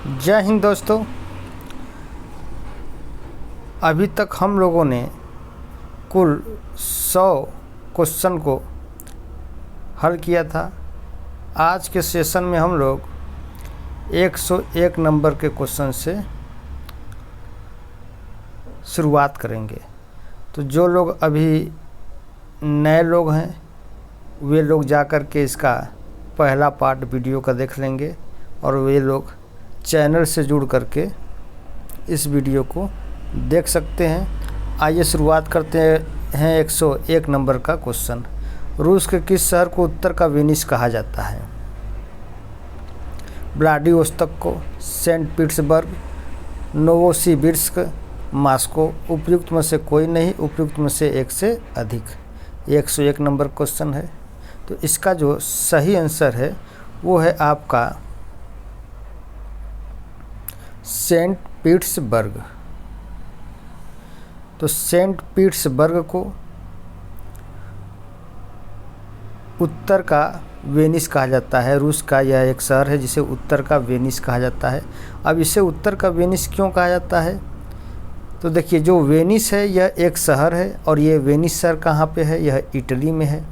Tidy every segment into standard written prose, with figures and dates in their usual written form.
जय हिंद दोस्तों। अभी तक हम लोगों ने कुल 100 क्वेश्चन को हल किया था। आज के सेशन में हम लोग 101 नंबर के क्वेश्चन से शुरुआत करेंगे। तो जो लोग अभी नए लोग हैं वे लोग जा कर के इसका पहला पार्ट वीडियो का देख लेंगे और वे लोग चैनल से जुड़ करके इस वीडियो को देख सकते हैं। आइए शुरुआत करते हैं 101 नंबर का क्वेश्चन। रूस के किस शहर को उत्तर का वेनिस कहा जाता है? व्लादिवोस्तोक को, सेंट पीटर्सबर्ग, नोवोसिबिर्स्क, मॉस्को। उपयुक्त में से कोई नहीं, उपयुक्त में से एक से अधिक। 101 नंबर क्वेश्चन है। तो इसका जो सही आंसर है वो है आपका सेंट पीटर्सबर्ग। तो सेंट पीटर्सबर्ग को उत्तर का वेनिस कहा जाता है। रूस का यह एक शहर है जिसे उत्तर का वेनिस कहा जाता है। अब इसे उत्तर का वेनिस क्यों कहा जाता है? तो देखिए, जो वेनिस है यह एक शहर है और ये वेनिस शहर कहाँ पे है? यह इटली में है।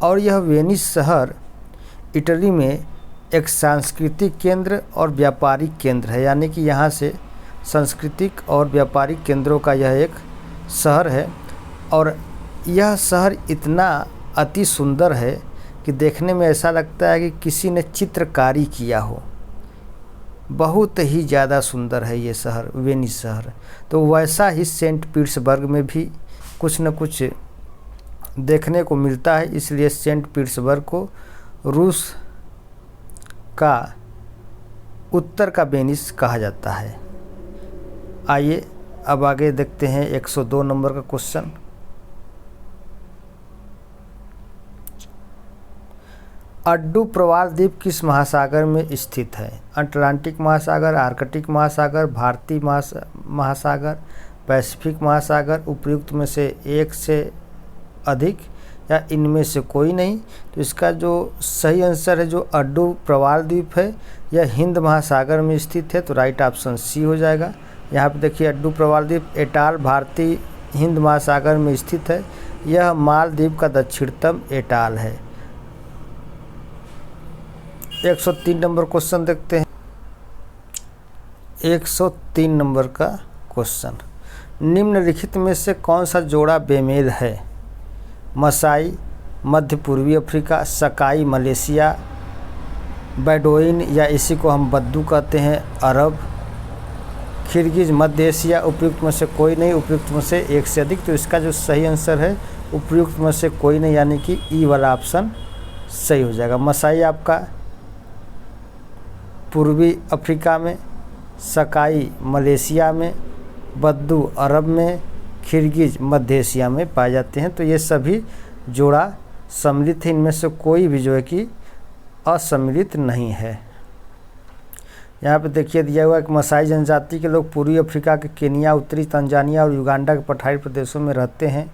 और यह वेनिस शहर इटली में एक सांस्कृतिक केंद्र और व्यापारिक केंद्र है, यानी कि यहाँ से सांस्कृतिक और व्यापारिक केंद्रों का यह एक शहर है। और यह शहर इतना अति सुंदर है कि देखने में ऐसा लगता है कि किसी ने चित्रकारी किया हो। बहुत ही ज़्यादा सुंदर है ये शहर, वेनिस शहर। तो वैसा ही सेंट पीटर्सबर्ग में भी कुछ न कुछ देखने को मिलता है, इसलिए सेंट पीटर्सबर्ग को रूस का उत्तर का वेनिस कहा जाता है। आइए अब आगे देखते हैं 102 नंबर का क्वेश्चन। अड्डू प्रवाल द्वीप किस महासागर में स्थित है? अटलांटिक महासागर, आर्कटिक महासागर, भारतीय महासागर, पैसिफिक महासागर। उपयुक्त में से एक से अधिक या इनमें से कोई नहीं। तो इसका जो सही आंसर है, जो अड्डू प्रवाल द्वीप है, यह हिंद महासागर में स्थित है। तो राइट ऑप्शन सी हो जाएगा। यहाँ पे देखिए, अड्डू प्रवाल द्वीप एटाल भारतीय हिंद महासागर में स्थित है। यह मालदीव का दक्षिणतम एटाल है। 103 नंबर क्वेश्चन देखते हैं। 103 नंबर का क्वेश्चन, निम्नलिखित में से कौन सा जोड़ा बेमेल है? मसाई मध्य पूर्वी अफ्रीका, सकाई मलेशिया, बैडोइन या इसी को हम बद्दू कहते हैं अरब, किर्गिज मध्य एशिया। उपयुक्त में से कोई नहीं, उपयुक्त में से एक से अधिक। तो इसका जो सही आंसर है उपयुक्त में से कोई नहीं, यानी कि ई वाला ऑप्शन सही हो जाएगा। मसाई आपका पूर्वी अफ्रीका में, सकाई मलेशिया में, बद्दू अरब में, किर्गिज मध्य एशिया में पाए जाते हैं। तो ये सभी जोड़ा सम्मिलित है, इनमें से कोई भी जो है कि असम्मिलित नहीं है। यहाँ पे देखिए दिया हुआ है कि मसाई जनजाति के लोग पूर्वी अफ्रीका के केनिया, उत्तरी तंजानिया और युगांडा के पठारी प्रदेशों में रहते हैं।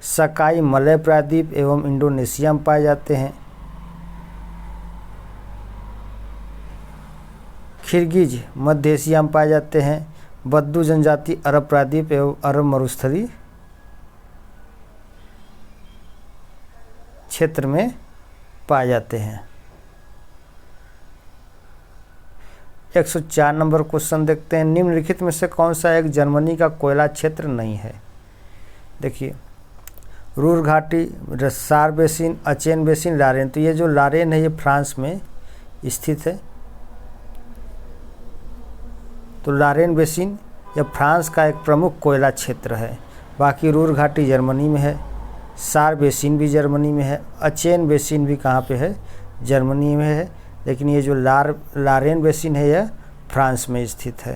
सकाई मलय प्रायद्वीप एवं इंडोनेशिया में पाए जाते हैं। किर्गिज मध्य एशिया में पाए जाते हैं। बद्दू जनजाति अरब प्रायद्वीप एवं अरब मरुस्थलीय क्षेत्र में पाए जाते हैं। 104 नंबर क्वेश्चन देखते हैं। निम्नलिखित में से कौन सा एक जर्मनी का कोयला क्षेत्र नहीं है? देखिए, रूर घाटी, सार बेसिन, अचेन बेसिन, लारेन। तो ये जो लारेन है ये फ्रांस में स्थित है। तो लारेन बेसिन यह फ्रांस का एक प्रमुख कोयला क्षेत्र है। बाकी रूर घाटी जर्मनी में है, सार बेसिन भी जर्मनी में है, अचेन बेसिन भी कहाँ पे है? जर्मनी में है। लेकिन ये जो लारेन बेसिन है यह फ्रांस में स्थित है।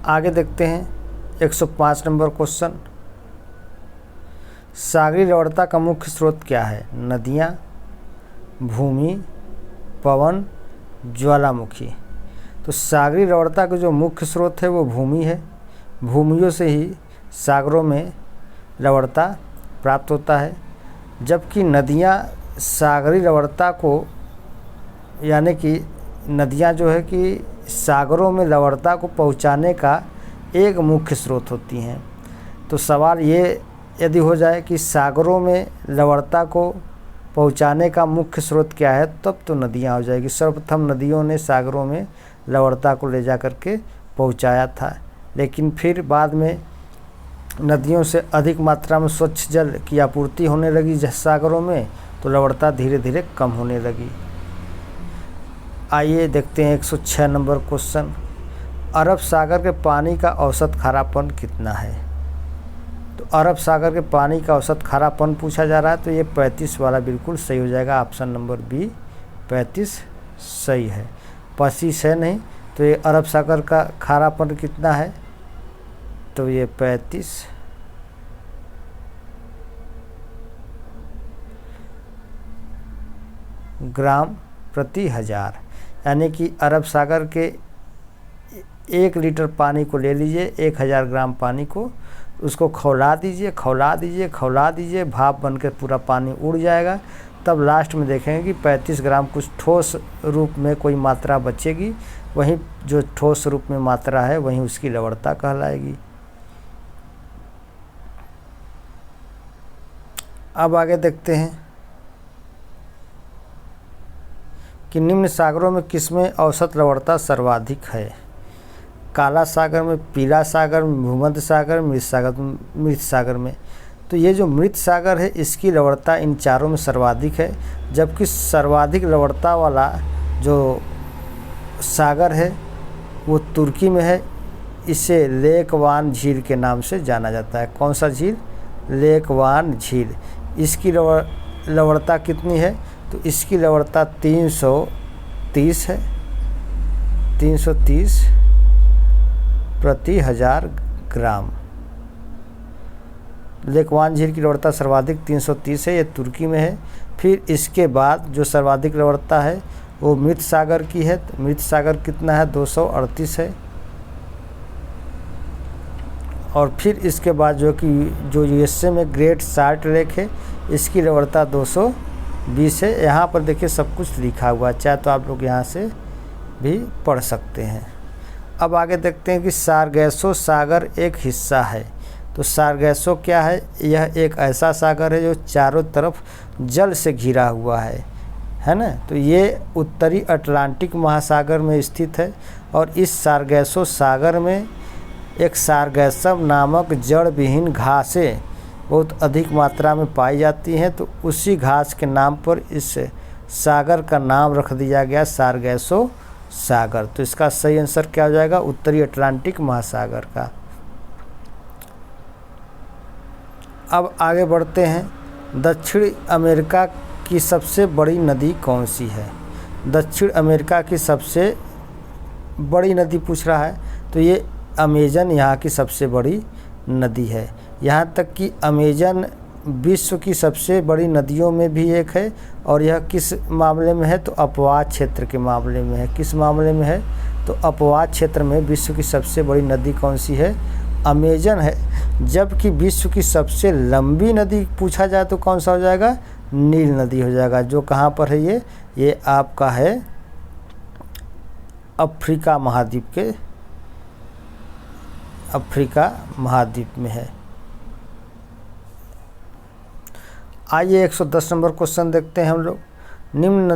आगे देखते हैं 105 नंबर क्वेश्चन। सागरी लवणता का मुख्य स्रोत क्या है? नदियाँ, भूमि, पवन, ज्वालामुखी। तो सागरी लवणता का जो मुख्य स्रोत है वो भूमि है। भूमियों से ही सागरों में लवणता प्राप्त होता है, जबकि नदियाँ सागरी लवणता को, यानी कि नदियाँ जो है कि सागरों में लवणता को पहुँचाने का एक मुख्य स्रोत होती हैं। तो सवाल ये यदि हो जाए कि सागरों में लवणता को पहुँचाने का मुख्य स्रोत क्या है, तब तो नदियाँ हो जाएगी। सर्वप्रथम नदियों ने सागरों में लवणता को ले जा कर के पहुँचाया था, लेकिन फिर बाद में नदियों से अधिक मात्रा में स्वच्छ जल की आपूर्ति होने लगी सागरों में, तो लवणता धीरे धीरे कम होने लगी। आइए देखते हैं 106 नंबर क्वेश्चन। अरब सागर के पानी का औसत खारापन कितना है? तो अरब सागर के पानी का औसत खारापन पूछा जा रहा है, तो ये 35 वाला बिल्कुल सही हो जाएगा। ऑप्शन नंबर बी 35 सही है। 25 है नहीं, तो ये अरब सागर का खारापन कितना है? तो ये 35 ग्राम प्रति हजार, यानी कि अरब सागर के 1 लीटर पानी को ले लीजिए, 1000 ग्राम पानी को, उसको खौला दीजिए, खौला दीजिए, खौला दीजिए, भाप बनकर पूरा पानी उड़ जाएगा। तब लास्ट में देखेंगे कि 35 ग्राम कुछ ठोस रूप में कोई मात्रा बचेगी, वहीं जो ठोस रूप में मात्रा है वहीं उसकी लवणता कहलाएगी। अब आगे देखते हैं कि निम्न सागरों में किसमें औसत लवणता सर्वाधिक है? काला सागर में, पीला सागर में, भूमध्य सागर, मृत सागर में। तो ये जो मृत सागर है इसकी लवणता इन चारों में सर्वाधिक है, जबकि सर्वाधिक लवणता वाला जो सागर है वो तुर्की में है। इसे लेक वान झील के नाम से जाना जाता है। कौन सा झील? लेक वान झील। इसकी लवणता कितनी है? तो इसकी लवणता 330 है, 330 प्रति 1000 ग्राम। लेकवान झील की लवणता सर्वाधिक 330 है, ये तुर्की में है। फिर इसके बाद जो सर्वाधिक लवणता है वो मृत सागर की है। तो मृत सागर कितना है? 238 है। और फिर इसके बाद जो यूएसए में ग्रेट साल्ट लेक है, इसकी लवणता 220 है। यहाँ पर देखिए सब कुछ लिखा हुआ है, चाहे तो आप लोग यहाँ से भी पढ़ सकते हैं। अब आगे देखते हैं कि सारगैसो सागर एक हिस्सा है। तो सारगैसो क्या है? यह एक ऐसा सागर है जो चारों तरफ जल से घिरा हुआ है ना। तो ये उत्तरी अटलांटिक महासागर में स्थित है, और इस सारगैसो सागर में एक सारगैसम नामक जड़ विहीन घासें बहुत अधिक मात्रा में पाई जाती हैं। तो उसी घास के नाम पर इस सागर का नाम रख दिया गया सारगैसो सागर। तो इसका सही आंसर क्या हो जाएगा? उत्तरी अटलांटिक महासागर का। अब आगे बढ़ते हैं। दक्षिण अमेरिका की सबसे बड़ी नदी कौन सी है? दक्षिण अमेरिका की सबसे बड़ी नदी पूछ रहा है, तो ये अमेजन यहाँ की सबसे बड़ी नदी है। यहाँ तक कि अमेजन विश्व की सबसे बड़ी नदियों में भी एक है, और यह किस मामले में है? तो अपवाद क्षेत्र के मामले में है। किस मामले में है? तो अपवाद क्षेत्र में विश्व की सबसे बड़ी नदी कौन सी है? अमेजन है। जबकि विश्व की सबसे लंबी नदी पूछा जाए तो कौन सा हो जाएगा? नील नदी हो जाएगा। जो कहाँ पर है ये आपका है अफ्रीका महाद्वीप में है। आइए 110 नंबर क्वेश्चन देखते हैं हम लोग। निम्न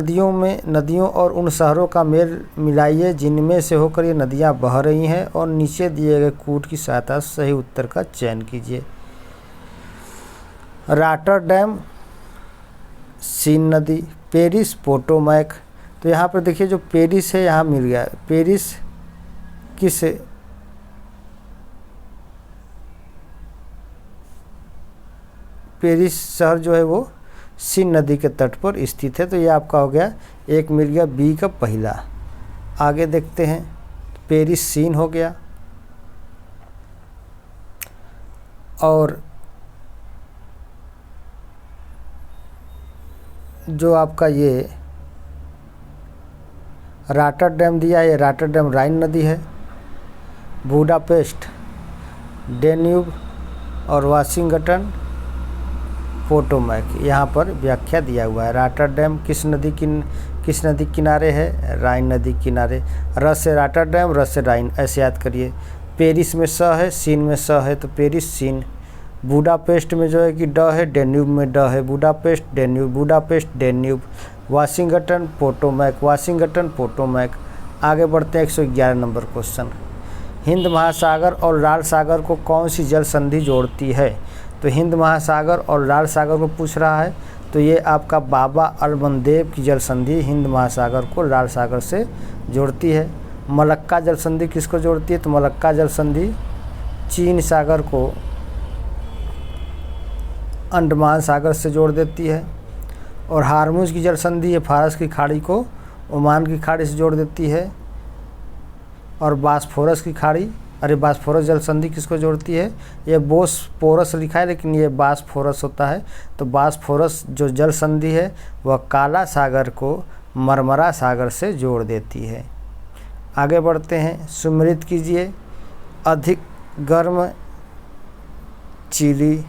नदियों और उन शहरों का मेल मिलाइए जिनमें से होकर ये नदियां बह रही हैं, और नीचे दिए गए कूट की सहायता से सही उत्तर का चयन कीजिए। रॉटरडैम सीन नदी, पेरिस पोटोमैक। तो यहाँ पर देखिए जो पेरिस है यहाँ मिल गया। पेरिस किस पेरिस शहर जो है वो सीन नदी के तट पर स्थित है। तो ये आपका हो गया, एक मिल गया बी का पहला। आगे देखते हैं। पेरिस सीन हो गया, और जो आपका ये रॉटरडैम दिया, ये रॉटरडैम राइन नदी है। बुडापेस्ट डेन्यूब और वाशिंगटन पोटोमैक, यहाँ पर व्याख्या दिया हुआ है। रॉटरडैम किस नदी किनारे है? राइन नदी किनारे। र से रॉटरडैम, र से राइन, ऐसे याद करिए। पेरिस में स है, सीन में स है तो पेरिस सीन। बुडापेस्ट में जो है कि ड है, डेन्यूब में ड है, Budapest Danube, Budapest Danube. Washington Potomac, Washington Potomac. आगे बढ़ते हैं 111 नंबर क्वेश्चन। हिंद महासागर और लाल सागर को कौन सी जल संधि जोड़ती है? तो हिंद महासागर और लाल सागर को पूछ रहा है, तो ये आपका बाबा अलमंदेब की जल संधि हिंद महासागर को लाल सागर से जोड़ती है। मलक्का जल संधि किसको जोड़ती है? तो मलक्का जल संधि चीन सागर को अंडमान सागर से जोड़ देती है। और हारमुज की जल संधि ये फारस की खाड़ी को ओमान की खाड़ी से जोड़ देती है। और बास्फोरस की खाड़ी, अरे बास्फोरस जल संधि किसको जोड़ती है? ये बोस्फोरस लिखा है लेकिन ये बास्फोरस होता है। तो बास्फोरस जो जल संधि है वह काला सागर को मरमरा सागर से जोड़ देती है। आगे बढ़ते हैं, सुमेलित कीजिए। अधिक गर्म चिली,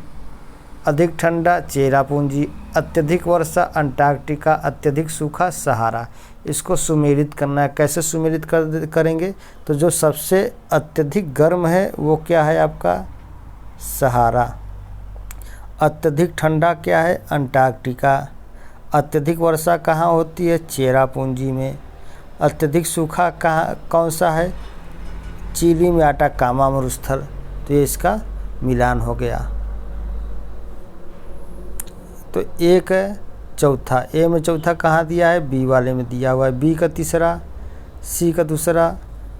अधिक ठंडा चेरापूंजी, अत्यधिक वर्षा अंटार्कटिका, अत्यधिक सूखा सहारा। इसको सुमेलित करना है। कैसे सुमेलित करेंगे? तो जो सबसे अत्यधिक गर्म है वो क्या है आपका? सहारा। अत्यधिक ठंडा क्या है? अंटार्कटिका। अत्यधिक वर्षा कहाँ होती है? चेरापूंजी में। अत्यधिक सूखा कौन सा है? चिली में आटाकामा मरुस्थल। तो ये इसका मिलान हो गया। तो एक है चौथा, ए में चौथा कहाँ दिया है? बी वाले में दिया हुआ है। बी का तीसरा, सी का दूसरा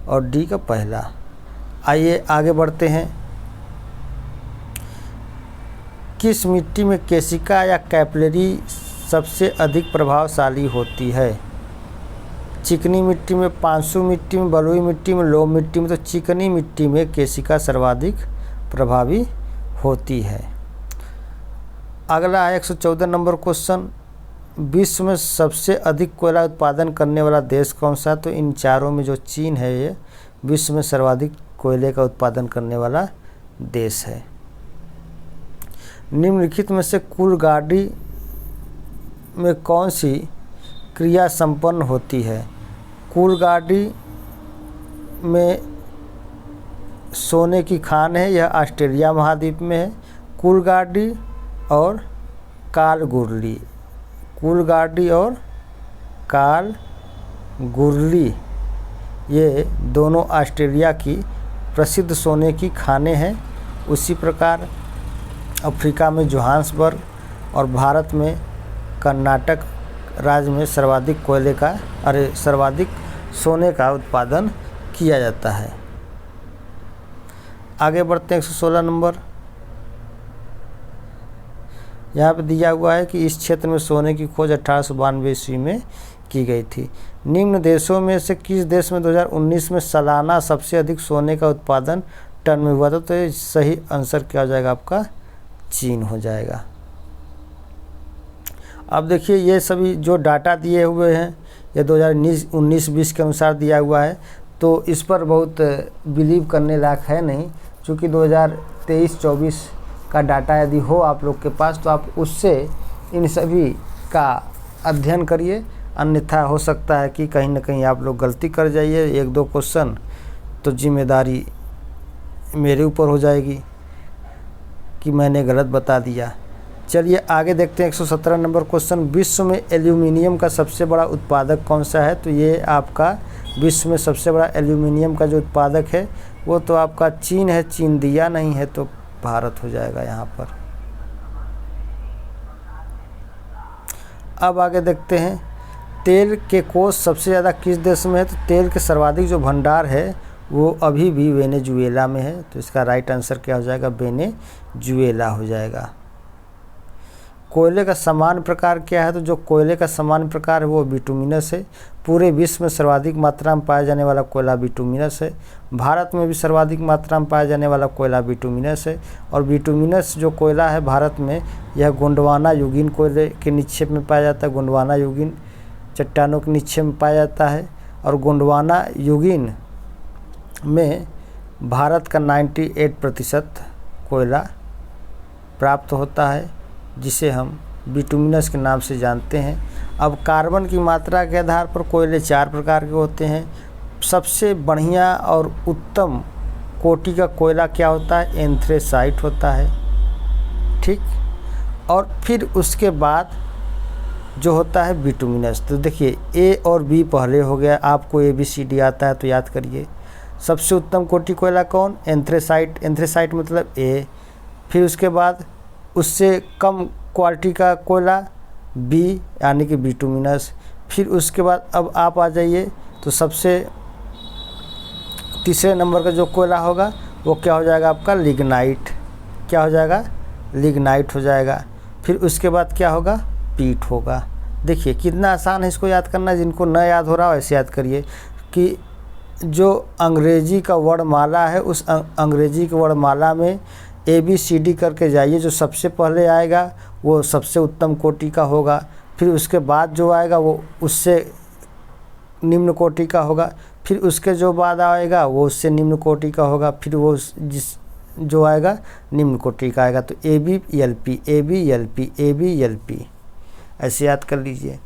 और डी का पहला। आइए आगे बढ़ते हैं। किस मिट्टी में केशिका या कैपिलरी सबसे अधिक प्रभावशाली होती है? चिकनी मिट्टी में, पांसु मिट्टी में, बलुई मिट्टी में, लोम मिट्टी में। तो चिकनी मिट्टी में केशिका सर्वाधिक प्रभावी होती है। अगला है 114 नंबर क्वेश्चन। विश्व में सबसे अधिक कोयला उत्पादन करने वाला देश कौन सा है? तो इन चारों में जो चीन है ये विश्व में सर्वाधिक कोयले का उत्पादन करने वाला देश है। निम्नलिखित में से कुल गाड़ी में कौन सी क्रिया संपन्न होती है? कुल गाड़ी में सोने की खान है, यह ऑस्ट्रेलिया महाद्वीप में है। कुल गाड़ी और कालगुरली, कुल गाड़ी और कालगुरली ये दोनों ऑस्ट्रेलिया की प्रसिद्ध सोने की खानें हैं। उसी प्रकार अफ्रीका में जोहान्सबर्ग और भारत में कर्नाटक राज्य में सर्वाधिक सोने का उत्पादन किया जाता है। आगे बढ़ते हैं 116 नंबर। यहाँ पे दिया हुआ है कि इस क्षेत्र में सोने की खोज 1892 ईस्वी में की गई थी। निम्न देशों में से किस देश में 2019 में सालाना सबसे अधिक सोने का उत्पादन टन में हुआ था? तो ये सही आंसर क्या हो जाएगा आपका? चीन हो जाएगा। अब देखिए ये सभी जो डाटा दिए हुए हैं ये 2019-20 के अनुसार दिया हुआ है, तो इस पर बहुत बिलीव करने लायक है नहीं, क्योंकि 2023-24 का डाटा यदि हो आप लोग के पास तो आप उससे इन सभी का अध्ययन करिए, अन्यथा हो सकता है कि कहीं ना कहीं आप लोग गलती कर जाइए। 1-2 क्वेश्चन तो जिम्मेदारी मेरे ऊपर हो जाएगी कि मैंने गलत बता दिया। चलिए आगे देखते हैं 117 नंबर क्वेश्चन। विश्व में एल्यूमिनियम का सबसे बड़ा उत्पादक कौन सा है? तो ये आपका विश्व में सबसे बड़ा एल्यूमिनियम का जो उत्पादक है वो तो आपका चीन है। चीन दिया नहीं है तो भारत हो जाएगा यहाँ पर। अब आगे देखते हैं तेल के कोष सबसे ज़्यादा किस देश में है? तो तेल के सर्वाधिक जो भंडार है वो अभी भी वेनेजुएला में है। तो इसका राइट आंसर क्या हो जाएगा? वेनेजुएला हो जाएगा। कोयले का सामान्य प्रकार क्या है? तो जो कोयले का सामान्य प्रकार है वो बिटुमिनस है। पूरे विश्व में सर्वाधिक मात्रा में पाया जाने वाला कोयला बिटुमिनस है। भारत में भी सर्वाधिक मात्रा में पाया जाने वाला कोयला बिटुमिनस है। और बिटुमिनस जो कोयला है भारत में यह गोंडवाना युगीन कोयले के निक्षेप में पाया जाता है। गोंडवाना युगीन चट्टानों के निक्षेप में पाया जाता है। और गोंडवाना युगीन में भारत का 98% कोयला प्राप्त होता है, जिसे हम बिटुमिनस के नाम से जानते हैं। अब कार्बन की मात्रा के आधार पर कोयले 4 प्रकार के होते हैं। सबसे बढ़िया और उत्तम कोटि का कोयला क्या होता है? एंथ्रेसाइट होता है, ठीक। और फिर उसके बाद जो होता है बिटुमिनस। तो देखिए ए और बी पहले हो गया, आपको ABCD आता है तो याद करिए। सबसे उत्तम कोटि कोयला कौन? एंथ्रेसाइट। एंथ्रेसाइट मतलब ए। फिर उसके बाद उससे कम क्वालिटी का कोयला बी यानी कि बिटुमिनस। फिर उसके बाद अब आप आ जाइए तो सबसे तीसरे नंबर का जो कोयला होगा वो क्या हो जाएगा आपका? लिग्नाइट। क्या हो जाएगा? लिग्नाइट हो जाएगा। फिर उसके बाद क्या होगा? पीट होगा। देखिए कितना आसान है इसको याद करना। जिनको न याद हो रहा हो ऐसे याद करिए कि जो अंग्रेजी का वर्णमाला है उस अंग्रेजी की वर्णमाला में ABCD करके जाइए। जो सबसे पहले आएगा वो सबसे उत्तम कोटि का होगा। फिर उसके बाद जो आएगा वो उससे निम्न कोटि का होगा। फिर उसके जो बाद आएगा वो उससे निम्न कोटि का होगा। फिर वो जो आएगा निम्न कोटि का आएगा। तो ABLP ABLP ABLP ऐसे याद कर लीजिए।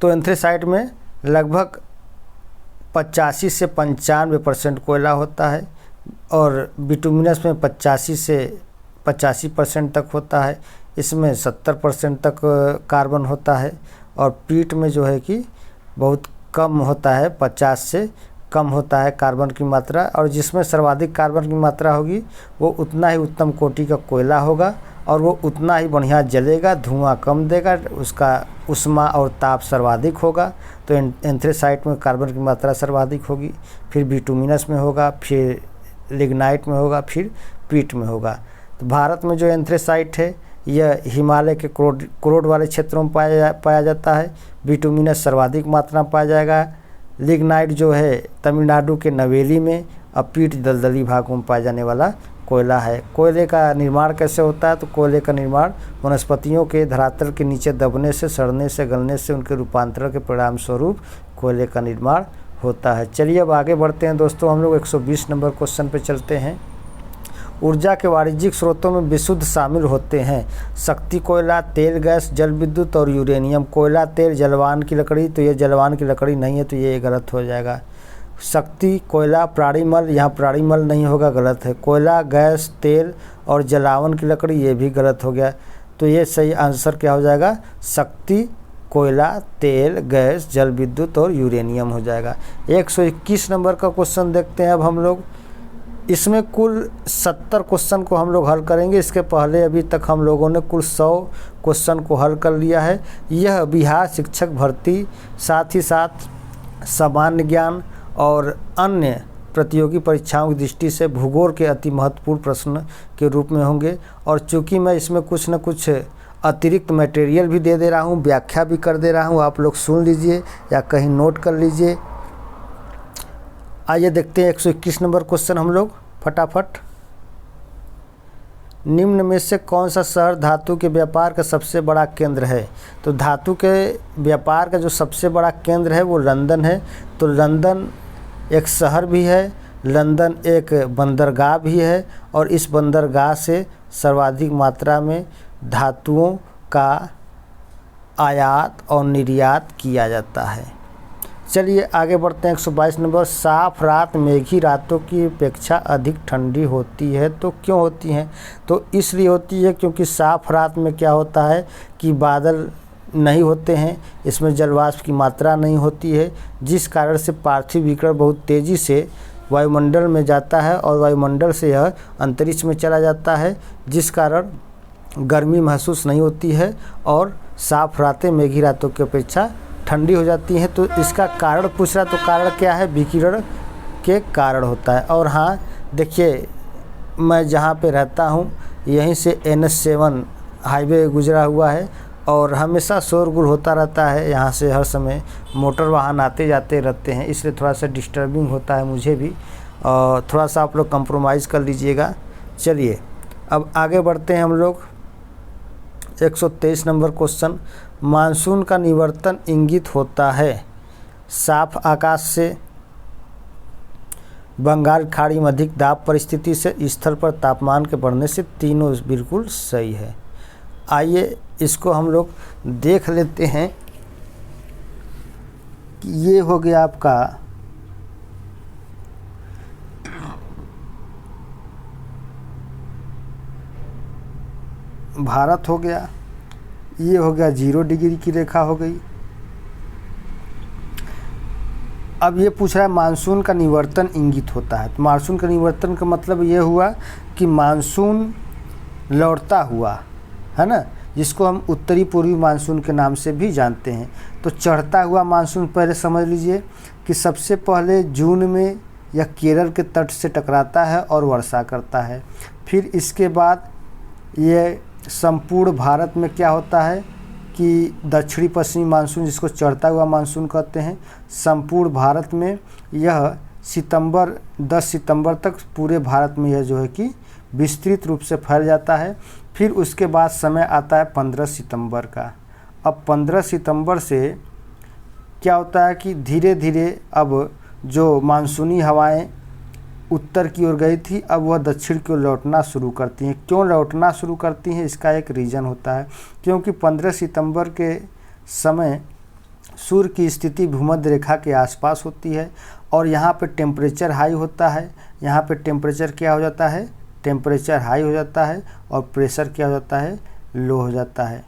तो एंथ्रेसाइट में लगभग 85 से 95% कोयला होता है और बिटुमिनस में 85 से 85% तक होता है। इसमें 70% तक कार्बन होता है और पीट में जो है कि बहुत कम होता है, 50 से कम होता है कार्बन की मात्रा। और जिसमें सर्वाधिक कार्बन की मात्रा होगी वो उतना ही उत्तम कोटि का कोयला होगा और वो उतना ही बढ़िया जलेगा, धुआं कम देगा, उसका ऊष्मा और ताप सर्वाधिक होगा। तो एंथ्रेसाइट में कार्बन की मात्रा सर्वाधिक होगी, फिर बिटुमिनस में होगा, फिर लिग्नाइट में होगा, फिर पीट में होगा। तो भारत में जो एंथ्रेसाइट है यह हिमालय के कोरोड वाले क्षेत्रों में पाया जाता है। बिटुमिनस सर्वाधिक मात्रा में पाया जाएगा। लिग्नाइट जो है तमिलनाडु के नवेली में, और पीट दलदली भागों में पाया जाने वाला कोयला है। कोयले का निर्माण कैसे होता है? तो कोयले का निर्माण वनस्पतियों के धरातल के नीचे दबने से, सड़ने से, गलने से उनके रूपांतरण के परिणाम स्वरूप कोयले का निर्माण होता है। चलिए अब आगे बढ़ते हैं दोस्तों। हम लोग 120 नंबर क्वेश्चन पे चलते हैं। ऊर्जा के वाणिज्यिक स्रोतों में विशुद्ध शामिल होते हैं शक्ति कोयला, तेल, गैस, जल विद्युत और यूरेनियम। कोयला, तेल, जलवान की लकड़ी, तो ये जलवान की लकड़ी नहीं है तो ये गलत हो जाएगा। शक्ति कोयला, प्राणीमल, यहाँ प्राणीमल नहीं होगा, गलत है। कोयला, गैस, तेल और जलावन की लकड़ी, ये भी गलत हो गया। तो ये सही आंसर क्या हो जाएगा? शक्ति, कोयला, तेल, गैस, जल विद्युत और यूरेनियम हो जाएगा। 121 नंबर का क्वेश्चन देखते हैं अब हम लोग। इसमें कुल 70 क्वेश्चन को हम लोग हल करेंगे। इसके पहले अभी तक हम लोगों ने कुल 100 क्वेश्चन को हल कर लिया है। यह बिहार शिक्षक भर्ती, साथ ही साथ सामान्य ज्ञान और अन्य प्रतियोगी परीक्षाओं की दृष्टि से भूगोल के अति महत्वपूर्ण प्रश्न के रूप में होंगे। और चूँकि मैं इसमें कुछ न कुछ अतिरिक्त मटेरियल भी दे रहा हूँ, व्याख्या भी कर दे रहा हूँ, आप लोग सुन लीजिए या कहीं नोट कर लीजिए। आइए देखते हैं 121 नंबर क्वेश्चन हम लोग फटाफट। निम्न में से कौन सा शहर धातु के व्यापार का सबसे बड़ा केंद्र है? तो धातु के व्यापार का जो सबसे बड़ा केंद्र है वो लंदन है। तो लंदन एक शहर भी है, लंदन एक बंदरगाह भी है और इस बंदरगाह से सर्वाधिक मात्रा में धातुओं का आयात और निर्यात किया जाता है। चलिए आगे बढ़ते हैं। 122 नंबर। साफ रात मेघी रातों की अपेक्षा अधिक ठंडी होती है, तो क्यों होती हैं? तो इसलिए होती है क्योंकि साफ रात में क्या होता है कि बादल नहीं होते हैं, इसमें जलवाष्प की मात्रा नहीं होती है, जिस कारण से पार्थिव विकिरण बहुत तेज़ी से वायुमंडल में जाता है और वायुमंडल से यह अंतरिक्ष में चला जाता है, जिस कारण गर्मी महसूस नहीं होती है और साफ रातें मेघी रातों की अपेक्षा ठंडी हो जाती हैं। तो इसका कारण पूछ रहा, तो कारण क्या है? विकिरण के कारण होता है। और हाँ देखिए, मैं जहाँ पे रहता हूँ यहीं से NH7 हाईवे गुजरा हुआ है और हमेशा शोरगुल होता रहता है। यहाँ से हर समय मोटर वाहन आते जाते रहते हैं, इसलिए थोड़ा सा डिस्टर्बिंग होता है मुझे भी, और थोड़ा सा आप लोग कंप्रोमाइज़ कर लीजिएगा। चलिए अब आगे बढ़ते हैं हम लोग। 123 नंबर क्वेश्चन। मानसून का निवर्तन इंगित होता है साफ आकाश से, बंगाल की खाड़ी में अधिक दाब परिस्थिति से स्थल पर तापमान के बढ़ने से तीनों बिल्कुल सही है। आइए इसको हम लोग देख लेते हैं कि ये हो गया आपका भारत हो गया, ये हो गया 0 डिग्री की रेखा हो गई। अब ये पूछ रहा है मानसून का निवर्तन इंगित होता है। तो मानसून का निवर्तन का मतलब ये हुआ कि मानसून लौटता हुआ, है ना, जिसको हम उत्तरी पूर्वी मानसून के नाम से भी जानते हैं। तो चढ़ता हुआ मानसून पहले समझ लीजिए कि सबसे पहले जून में यह केरल के तट से टकराता है और वर्षा करता है। फिर इसके बाद ये संपूर्ण भारत में क्या होता है कि दक्षिणी पश्चिमी मानसून, जिसको चढ़ता हुआ मानसून कहते हैं, संपूर्ण भारत में यह 10 सितंबर तक पूरे भारत में यह जो है कि विस्तृत रूप से फैल जाता है। फिर उसके बाद समय आता है 15 सितंबर का। अब 15 सितंबर से क्या होता है कि धीरे धीरे अब जो मानसूनी हवाएं उत्तर की ओर गई थी, अब वह दक्षिण की ओर लौटना शुरू करती हैं। क्यों लौटना शुरू करती हैं, इसका एक रीज़न होता है, क्योंकि 15 सितंबर के समय सूर्य की स्थिति भूमध्य रेखा के आसपास होती है और यहाँ पे टेम्परेचर हाई होता है। यहाँ पे टेम्परेचर क्या हो जाता है, टेम्परेचर हाई हो जाता है और प्रेशर क्या हो जाता है, लो हो जाता है।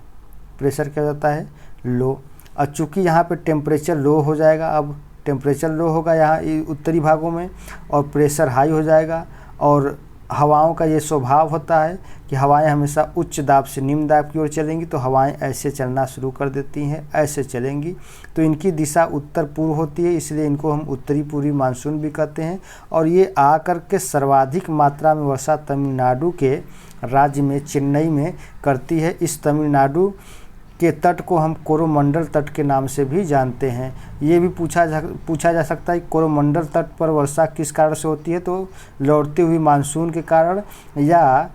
प्रेशर क्या हो जाता है, लो। और चूँकि यहाँ पे टेम्परेचर लो हो जाएगा, अब टेम्परेचर लो होगा यहाँ उत्तरी भागों में और प्रेशर हाई हो जाएगा। और हवाओं का ये स्वभाव होता है कि हवाएं हमेशा उच्च दाब से निम्न दाब की ओर चलेंगी, तो हवाएं ऐसे चलना शुरू कर देती हैं, ऐसे चलेंगी तो इनकी दिशा उत्तर पूर्व होती है, इसलिए इनको हम उत्तरी पूर्वी मानसून भी कहते हैं। और ये आकर के सर्वाधिक मात्रा में वर्षा तमिलनाडु के राज्य में चेन्नई में करती है। इस तमिलनाडु के तट को हम कोरोमंडल तट के नाम से भी जानते हैं। ये भी पूछा जा सकता है कि कोरोमंडल तट पर वर्षा किस कारण से होती है, तो लौटती हुई मानसून के कारण या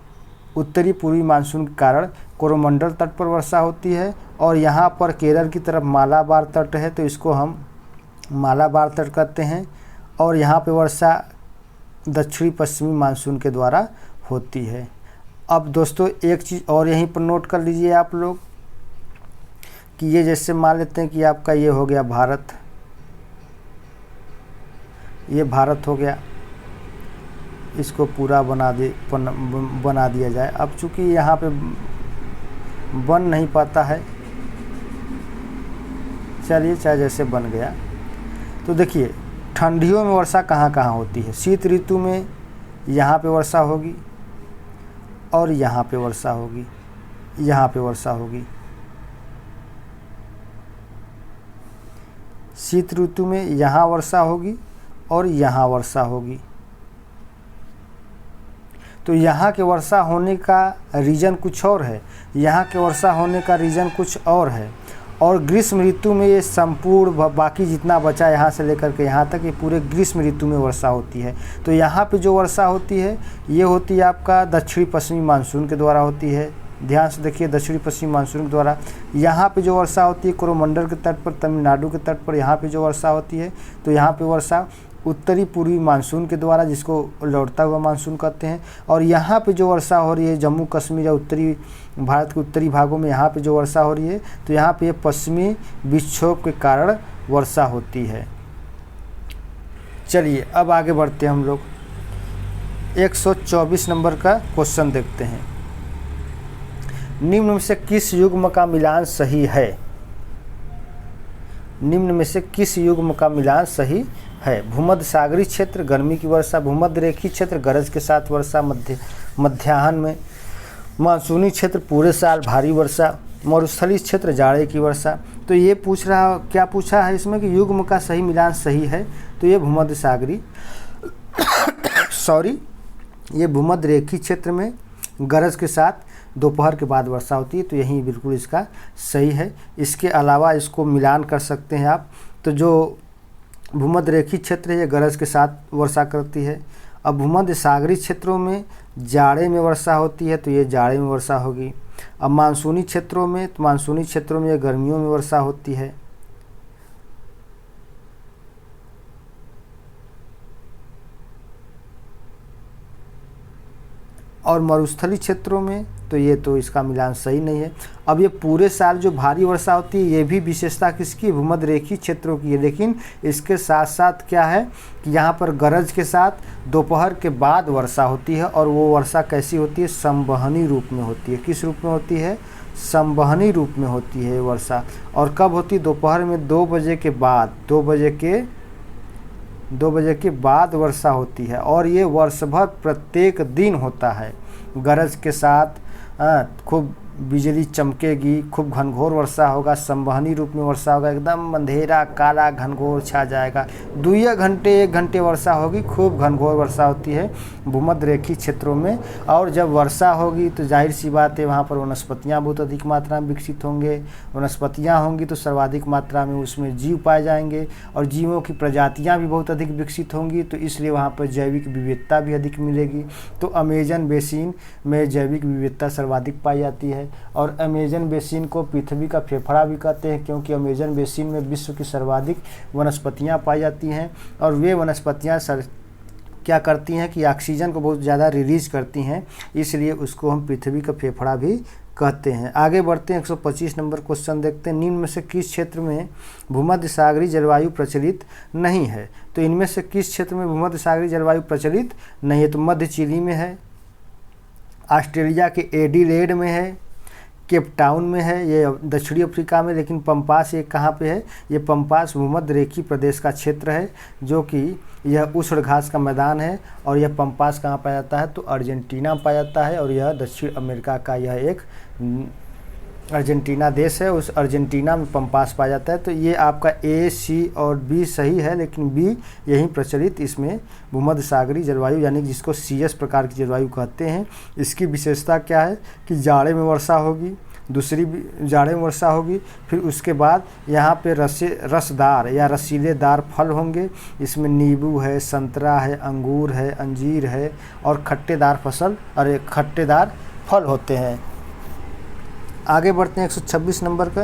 उत्तरी पूर्वी मानसून के कारण कोरोमंडल तट पर वर्षा होती है। और यहाँ पर केरल की तरफ मालाबार तट है, तो इसको हम मालाबार तट कहते हैं। और यहाँ पे वर्षा दक्षिणी पश्चिमी मानसून के द्वारा होती है। अब दोस्तों एक चीज़ और यहीं पर नोट कर लीजिए आप लोग कि ये जैसे मान लेते हैं कि आपका ये हो गया भारत, ये भारत हो गया, इसको पूरा बना दिया जाए। अब चूंकि यहाँ पे बन नहीं पाता है, चलिए चाहे जैसे बन गया। तो देखिए ठंडियों में वर्षा कहाँ कहाँ होती है। शीत ऋतु में यहाँ पे वर्षा होगी और यहाँ पे वर्षा होगी, यहाँ पे वर्षा होगी। शीत ऋतु में यहाँ वर्षा होगी और यहाँ वर्षा होगी। तो यहाँ के वर्षा होने का रीज़न कुछ और है, यहाँ के वर्षा होने का रीज़न कुछ और है। और ग्रीष्म ऋतु में ये संपूर्ण बाकी जितना बचा यहाँ से लेकर के यहाँ तक, ये पूरे ग्रीष्म ऋतु में वर्षा होती है। तो यहाँ पे जो वर्षा होती है ये होती है आपका दक्षिणी पश्चिमी मानसून के द्वारा होती है। ध्यान से देखिए, दक्षिणी पश्चिमी मानसून के द्वारा यहाँ पे जो वर्षा होती है कोरोमंडल के तट पर, तमिलनाडु के तट पर यहाँ पे जो वर्षा होती है, तो यहाँ पे वर्षा उत्तरी पूर्वी मानसून के द्वारा, जिसको लौटता हुआ मानसून कहते हैं। और यहाँ पे जो वर्षा हो रही है जम्मू कश्मीर या उत्तरी भारत के उत्तरी भागों में यहाँ पे जो वर्षा हो रही है, तो यहाँ पे पश्चिमी विक्षोभ के कारण वर्षा होती है। चलिए अब आगे बढ़ते हैं हम लोग। 124 नंबर का क्वेश्चन देखते हैं। निम्न में से किस युग्म का मिलान सही है? निम्न में से किस युग्म का मिलान सही है? भूमध्य सागरीय क्षेत्र गर्मी की वर्षा, भूमध्य रेखीय क्षेत्र गरज के साथ वर्षा, मध्याह्न में मानसूनी क्षेत्र पूरे साल भारी वर्षा, मरुस्थलीय क्षेत्र जाड़े की वर्षा। तो ये पूछ रहा, क्या पूछा है इसमें कि युग्म का सही मिलान सही है, तो ये भूमध्य सागरीय ये भूमध्य रेखीय क्षेत्र में गरज के साथ दोपहर के बाद वर्षा होती है, तो यही बिल्कुल इसका सही है। इसके अलावा इसको मिलान कर सकते हैं आप। तो जो भूमध्य रेखीय क्षेत्र है ये गरज के साथ वर्षा करती है। अब भूमध्य सागरीय क्षेत्रों में जाड़े में वर्षा होती है, तो ये जाड़े में वर्षा होगी। अब मानसूनी क्षेत्रों में, तो मानसूनी क्षेत्रों में ये गर्मियों में वर्षा होती है। और मरुस्थलीय क्षेत्रों में तो ये तो इसका मिलान सही नहीं है। अब ये पूरे साल जो भारी वर्षा होती है ये भी विशेषता किसकी, भूमध्यरेखीय क्षेत्रों की है, लेकिन इसके साथ साथ क्या है कि यहाँ पर गरज के साथ दोपहर के बाद वर्षा होती है, और वो वर्षा कैसी होती है, संवहनी रूप में होती है। किस रूप में होती है, संवहनी रूप में होती है वर्षा। और कब होती है, दोपहर में 2 बजे के बाद, 2 बजे के बाद वर्षा होती है, और ये वर्ष भर प्रत्येक दिन होता है। गरज के साथ खूब बिजली चमकेगी, खूब घनघोर वर्षा होगा, संवहनी रूप में वर्षा होगा, एकदम अंधेरा काला घनघोर छा जाएगा। 2 घंटे 1 घंटे वर्षा होगी, खूब घनघोर वर्षा होती है भूमध्यरेखीय क्षेत्रों में। और जब वर्षा होगी तो जाहिर सी बात है वहाँ पर वनस्पतियाँ बहुत अधिक मात्रा में विकसित होंगे। वनस्पतियाँ होंगी तो सर्वाधिक मात्रा में उसमें जीव पाए जाएंगे, और जीवों की प्रजातियाँ भी बहुत अधिक विकसित होंगी, तो इसलिए वहाँ पर जैविक विविधता भी अधिक मिलेगी। तो अमेजन बेसिन में जैविक विविधता सर्वाधिक पाई जाती है। और अमेजन बेसिन को पृथ्वी का फेफड़ा भी कहते हैं, क्योंकि अमेजन बेसिन में विश्व की सर्वाधिक वनस्पतियां पाई जाती हैं, और वे वनस्पतियां क्या करती हैं कि ऑक्सीजन को बहुत ज़्यादा रिलीज करती हैं, इसलिए उसको हम पृथ्वी का फेफड़ा भी कहते हैं। आगे बढ़ते हैं, 125 नंबर क्वेश्चन देखते हैं। निम्न में से किस क्षेत्र में भूमध्य सागरीय जलवायु प्रचलित नहीं है? तो इनमें से किस क्षेत्र में भूमध्य सागरीय जलवायु प्रचलित नहीं है? तो मध्य चिली में है, ऑस्ट्रेलिया के एडिलेड में है, केप टाउन में है, ये दक्षिणी अफ्रीका में। लेकिन पंपास ये कहाँ पे है? ये पंपास भूमध्यरेखीय प्रदेश का क्षेत्र है, जो कि यह उष्ण घास का मैदान है। और यह पंपास कहाँ पाया जाता है? तो अर्जेंटीना में पाया जाता है, और यह दक्षिण अमेरिका का यह एक अर्जेंटीना देश है, उस अर्जेंटीना में पंपास पाया जाता है। तो ये आपका ए, सी और बी सही है, लेकिन बी यही प्रचलित इसमें भूमध्य सागरीय जलवायु, यानी जिसको CS प्रकार की जलवायु कहते हैं। इसकी विशेषता क्या है कि जाड़े में वर्षा होगी, दूसरी जाड़े में वर्षा होगी, फिर उसके बाद यहाँ पे रसदार या रसीलेदार फल होंगे। इसमें नींबू है, संतरा है, अंगूर है, अंजीर है, और खट्टेदार फल होते हैं। आगे बढ़ते हैं, 126 नंबर का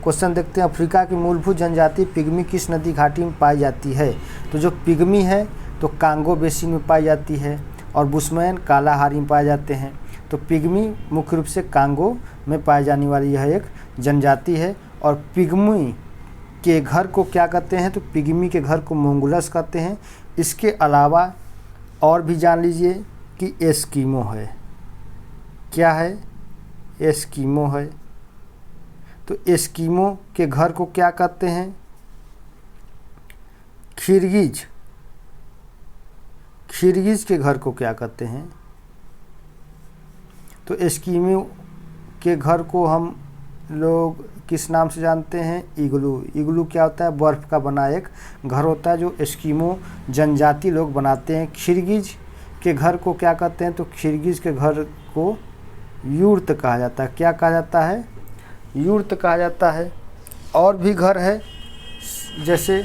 क्वेश्चन देखते हैं। अफ्रीका की मूलभूत जनजाति पिग्मी किस नदी घाटी में पाई जाती है? तो जो पिग्मी है तो कांगो बेसिन में पाई जाती है, और बुशमैन कालाहारी में पाए जाते हैं। तो पिग्मी मुख्य रूप से कांगो में पाई जाने वाली यह एक जनजाति है। और पिग्मी के घर को क्या कहते हैं? तो पिग्मी के घर को मोंगुलस कहते हैं। इसके अलावा और भी जान लीजिए कि एस्किमो है। क्या है? एस्किमो है। तो एस्किमो के घर को क्या कहते हैं? खिरगिज के घर को क्या कहते हैं? तो एस्किमो के घर को हम लोग किस नाम से जानते हैं? इग्लू। इग्लू क्या होता है? बर्फ़ का बना एक घर होता है, जो एस्किमो जनजाति लोग बनाते हैं। खिरगिज के घर को क्या कहते हैं? तो खिरगिज के घर को यूर्त कहा जाता है। क्या कहा जाता है? यूर्त कहा जाता है। और भी घर है, जैसे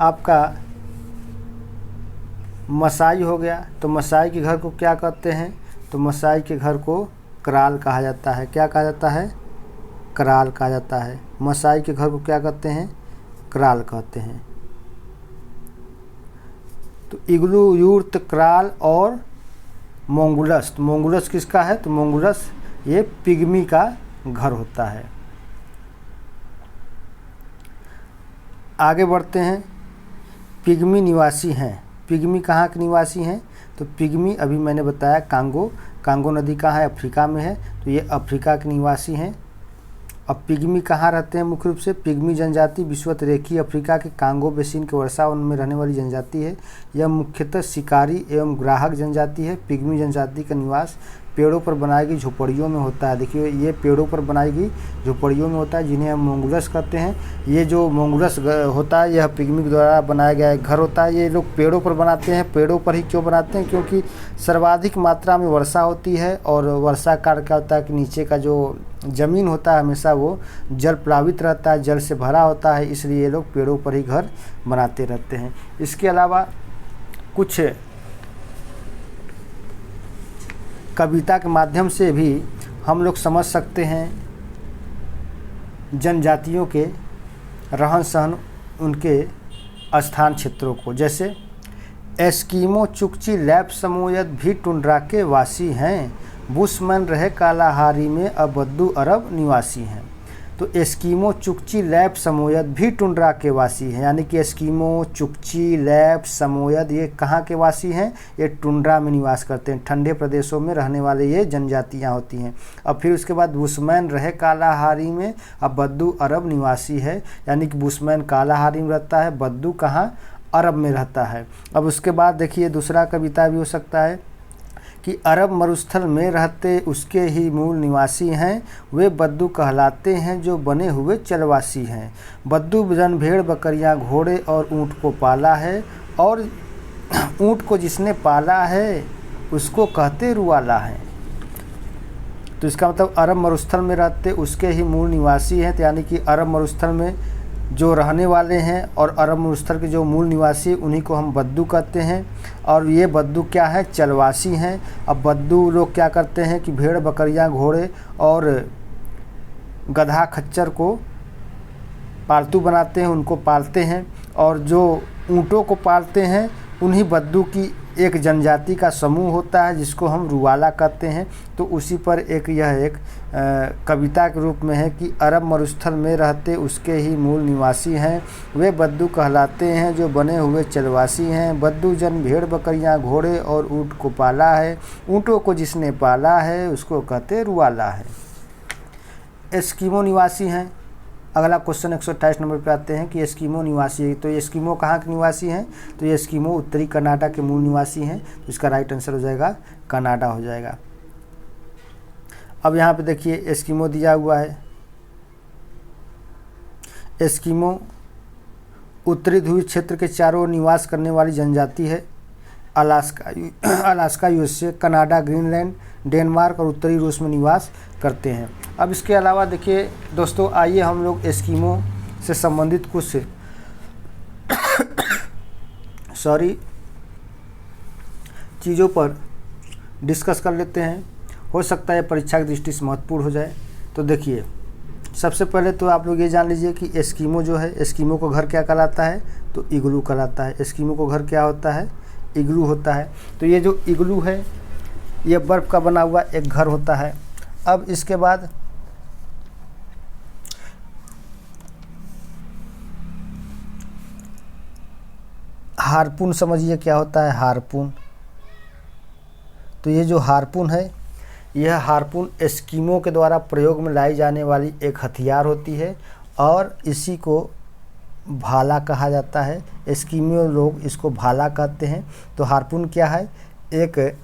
आपका मसाई हो गया। तो मसाई के घर को क्या कहते हैं? तो मसाई के घर को कराल कहा जाता है। क्या कहा जाता है? कराल कहा जाता है। मसाई के घर को क्या कहते हैं? कराल कहते हैं। तो इग्लू, यूर्त, कराल और मोंगुलस। मोंगुलस किसका है? तो मोंगुलस ये पिग्मी का घर होता है। आगे बढ़ते हैं, पिग्मी निवासी हैं। पिग्मी कहाँ के निवासी हैं? तो पिग्मी अभी मैंने बताया कांगो नदी कहाँ है? अफ्रीका में है, तो ये अफ्रीका के निवासी हैं। अब पिग्मी कहाँ रहते हैं? मुख्य रूप से पिग्मी जनजाति विषुवतरेखीय अफ्रीका के कांगो बेसिन के वर्षावन में रहने वाली जनजाति है। यह मुख्यतः शिकारी एवं ग्राहक जनजाति है। पिग्मी जनजाति का निवास पेड़ों पर बनाई गई झोपड़ियों में होता है। देखिए, ये पेड़ों पर बनाई गई झोपड़ियों में होता है, जिन्हें हम मोंगुलस कहते हैं। ये जो मोंगुलस होता है, यह पिग्मी के द्वारा बनाया गया एक घर होता है। ये लोग पेड़ों पर बनाते हैं। पेड़ों पर ही क्यों बनाते हैं? क्योंकि सर्वाधिक मात्रा में वर्षा होती है, और वर्षा काल क्या होता है कि नीचे का जो ज़मीन होता है हमेशा वो जल प्लावित रहता है, जल से भरा होता है, इसलिए ये लोग पेड़ों पर ही घर बनाते रहते हैं। इसके अलावा कुछ कविता के माध्यम से भी हम लोग समझ सकते हैं जनजातियों के रहन सहन, उनके स्थान क्षेत्रों को। जैसे एस्किमो चुकची लैप समोयत भी टुंड्रा के वासी हैं। बुशमैन रहे कालाहारी में, अब बद्दू अरब निवासी हैं। तो एस्किमो चुकची लैप समोयत भी टुंड्रा के वासी हैं, यानी कि एस्किमो चुकची लैप समोयत ये कहाँ के वासी हैं? ये टुंड्रा में निवास करते हैं, ठंडे प्रदेशों में रहने वाले ये जनजातियाँ होती हैं। अब फिर उसके बाद बुशमैन रहे कालाहारी में, अब बद्दू अरब निवासी है, यानी कि बुशमैन कालाहारी में रहता है, बद्दू कहाँ? अरब में रहता है। अब उसके बाद देखिए दूसरा कविता भी हो सकता है कि अरब मरुस्थल में रहते उसके ही मूल निवासी हैं, वे बद्दू कहलाते हैं जो बने हुए चलवासी हैं। बद्दू जन भेड़ बकरियां घोड़े और ऊँट को पाला है, और ऊँट को जिसने पाला है उसको कहते रुआला है। तो इसका मतलब अरब मरुस्थल में रहते उसके ही मूल निवासी हैं, तो यानी कि अरब मरुस्थल में जो रहने वाले हैं और अरब मरुस्थल के जो मूल निवासी उन्हीं को हम बद्दू कहते हैं। और ये बद्दू क्या है? चलवासी हैं। अब बद्दू लोग क्या करते हैं कि भेड़ बकरियां घोड़े और गधा खच्चर को पालतू बनाते हैं, उनको पालते हैं, और जो ऊँटों को पालते हैं उन्हीं बद्दू की एक जनजाति का समूह होता है जिसको हम रुवाला कहते हैं। तो उसी पर यह एक कविता के रूप में है कि अरब मरुस्थल में रहते उसके ही मूल निवासी हैं, वे बद्दू कहलाते हैं जो बने हुए चलवासी हैं। बद्दू जन भेड़ बकरियां घोड़े और ऊँट को पाला है, ऊँटों को जिसने पाला है उसको कहते रुवाला है। एस्किमो निवासी हैं। अगला क्वेश्चन 128 नंबर पे आते हैं कि एस्किमो निवासी है। तो एस्किमो कहाँ के निवासी हैं? तो ये एस्किमो उत्तरी कनाडा के मूल निवासी हैं। तो इसका राइट आंसर हो जाएगा कनाडा हो जाएगा। अब यहाँ पे देखिए एस्किमो दिया हुआ है। एस्किमो उत्तरी ध्रुवीय क्षेत्र के चारों ओर निवास करने वाली जनजाति है। Alaska USA, Canada, Greenland, Denmark और उत्तरी रूस में निवास करते हैं। अब इसके अलावा देखिए दोस्तों, आइए हम लोग एस्किमो से संबंधित कुछ चीज़ों पर डिस्कस कर लेते हैं। हो सकता है परीक्षा की दृष्टि से महत्वपूर्ण हो जाए। तो देखिए सबसे पहले तो आप लोग ये जान लीजिए कि एस्किमो जो है, एस्किमो को घर क्या कहलाता है? तो इग्लू कहलाता है। एस्किमो को घर क्या होता है? इग्लू होता है। तो ये जो इग्लू है ये बर्फ़ का बना हुआ एक घर होता है। अब इसके बाद हार्पून समझिए क्या होता है? हार्पून। तो ये जो हार्पून है, यह हार्पून एस्किमो के द्वारा प्रयोग में लाई जाने वाली एक हथियार होती है और इसी को भाला कहा जाता है। एस्किमो लोग इसको भाला कहते हैं। तो हार्पून क्या है? एक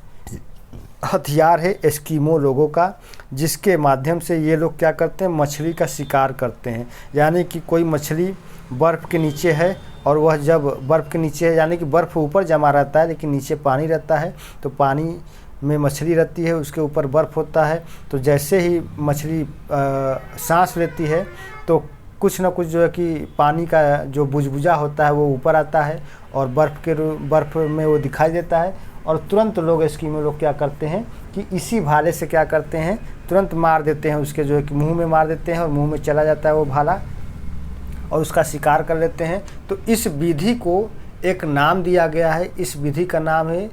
हथियार है एस्किमो लोगों का, जिसके माध्यम से ये लोग क्या करते हैं? मछली का शिकार करते हैं। यानी कि कोई मछली बर्फ़ के नीचे है और वह जब बर्फ़ के नीचे है, यानी कि बर्फ़ ऊपर जमा रहता है लेकिन नीचे पानी रहता है, तो पानी में मछली रहती है, उसके ऊपर बर्फ़ होता है। तो जैसे ही मछली सांस लेती है तो कुछ ना कुछ जो है कि पानी का जो बुझबुझा होता है वो ऊपर आता है और बर्फ़ में वो दिखाई देता है। और तुरंत लोग एस्किमो लोग क्या करते हैं कि इसी भाले से क्या करते हैं? तुरंत मार देते हैं, उसके जो है कि मुंह में मार देते हैं और मुंह में चला जाता है वो भाला और उसका शिकार कर लेते हैं। तो इस विधि को एक नाम दिया गया है। इस विधि का नाम है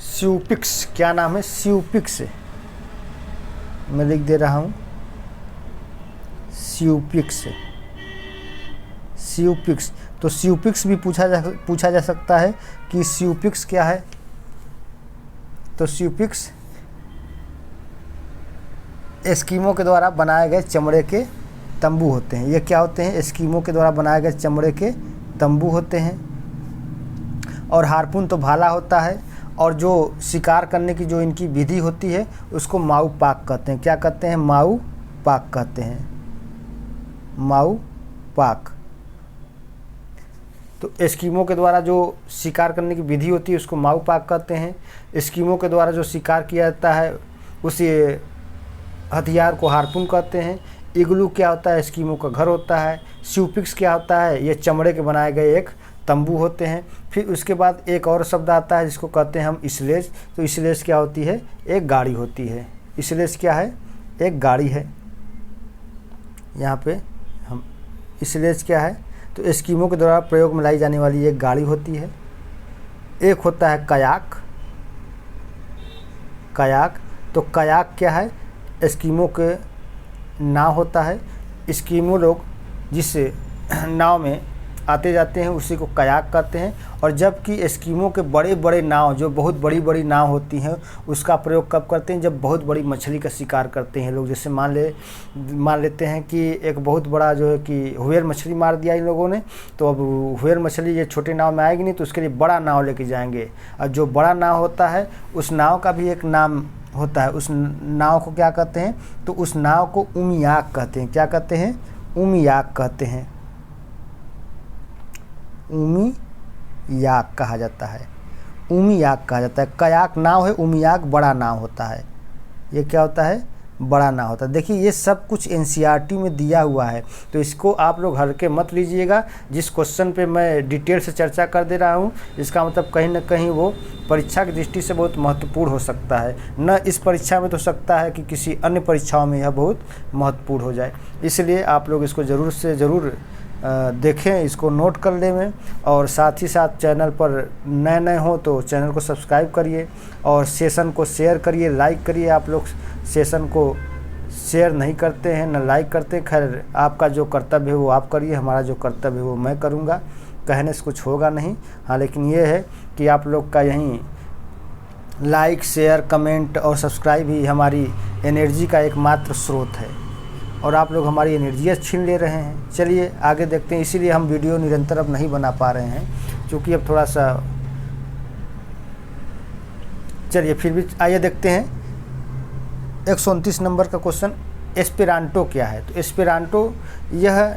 स्यूपिक्स। क्या नाम है? स्यूपिक्स। मैं लिख दे रहा हूँ स्यूपिक्स। स्यूपिक्स। तो स्यूपिक्स भी पूछा जा सकता है कि स्यूपिक्स क्या है? तो स्यूपिक्स एस्किमो के द्वारा बनाए गए चमड़े के तंबू होते हैं। ये क्या होते हैं? एस्किमो के द्वारा बनाए गए चमड़े के तंबू होते हैं। और हार्पून तो भाला होता है और जो शिकार करने की जो इनकी विधि होती है उसको माऊ पाक कहते हैं। क्या कहते हैं? माऊ पाक कहते हैं। माऊ पाक। तो एस्किमो के द्वारा जो शिकार करने की विधि होती है उसको माऊ पाक कहते हैं। एस्किमो के द्वारा जो शिकार किया जाता है उस हथियार को हार्पून कहते हैं। इग्लू क्या होता है? एस्किमो का घर होता है। स्यूपिक्स क्या होता है? ये चमड़े के बनाए गए एक तंबू होते हैं। फिर उसके बाद एक और शब्द आता है जिसको कहते हैं हम स्लेज। तो स्लेज क्या होती है? एक गाड़ी होती है। स्लेज क्या है? एक गाड़ी है। यहाँ पे हम स्लेज क्या है? तो एस्किमो के द्वारा प्रयोग में लाई जाने वाली एक गाड़ी होती है। एक होता है कयाक। कयाक, तो कयाक क्या है? एस्किमो के नाव होता है। एस्किमो लोग जिस नाव में आते जाते हैं उसी को कयाक कहते हैं। और जबकि एस्किमो के बड़े बड़े नाव, जो बहुत बड़ी बड़ी नाव होती हैं, उसका प्रयोग कब करते हैं? जब बहुत बड़ी मछली का शिकार करते हैं लोग। जैसे मान लेते हैं कि एक बहुत बड़ा जो है कि व्हेल मछली मार दिया इन लोगों ने, तो अब व्हेल मछली ये छोटे नाव में आएगी नहीं, तो उसके लिए बड़ा नाव लेके जाएंगे। और जो बड़ा नाव होता है उस नाव का भी एक नाम होता है। उस नाव को क्या कहते हैं? तो उस नाव को उमियाक कहते हैं। क्या कहते हैं? उमियाक कहते हैं। उमियाक कहा जाता है। उमियाक कहा जाता है। कयाक नाव है, उमियाक बड़ा नाव होता है। ये क्या होता है? बड़ा नाव होता है। देखिए ये सब कुछ एनसीईआरटी में दिया हुआ है, तो इसको आप लोग हल्के मत लीजिएगा। जिस क्वेश्चन पे मैं डिटेल से चर्चा कर दे रहा हूँ, इसका मतलब कहीं ना कहीं वो परीक्षा की दृष्टि से बहुत महत्वपूर्ण हो सकता है। न इस परीक्षा में तो सकता है कि किसी अन्य परीक्षाओं में यह बहुत महत्वपूर्ण हो जाए। इसलिए आप लोग इसको ज़रूर से ज़रूर देखें, इसको नोट कर लें में। और साथ ही साथ चैनल पर नए हो तो चैनल को सब्सक्राइब करिए और सेशन को शेयर करिए, लाइक करिए। आप लोग सेशन को शेयर नहीं करते हैं, न लाइक करते हैं। खैर, आपका जो कर्तव्य है वो आप करिए, हमारा जो कर्तव्य है वो मैं करूँगा। कहने से कुछ होगा नहीं। हाँ, लेकिन ये है कि आप लोग का यहीं लाइक, शेयर, कमेंट और सब्सक्राइब ही हमारी एनर्जी का एकमात्र स्रोत है, और आप लोग हमारी एनर्जी छीन ले रहे हैं। चलिए आगे देखते हैं। इसीलिए हम वीडियो निरंतर अब नहीं बना पा रहे हैं, क्योंकि अब थोड़ा सा, चलिए फिर भी आइए देखते हैं। 129 नंबर का क्वेश्चन, एस्पेरांटो क्या है? तो एस्पेरांटो यह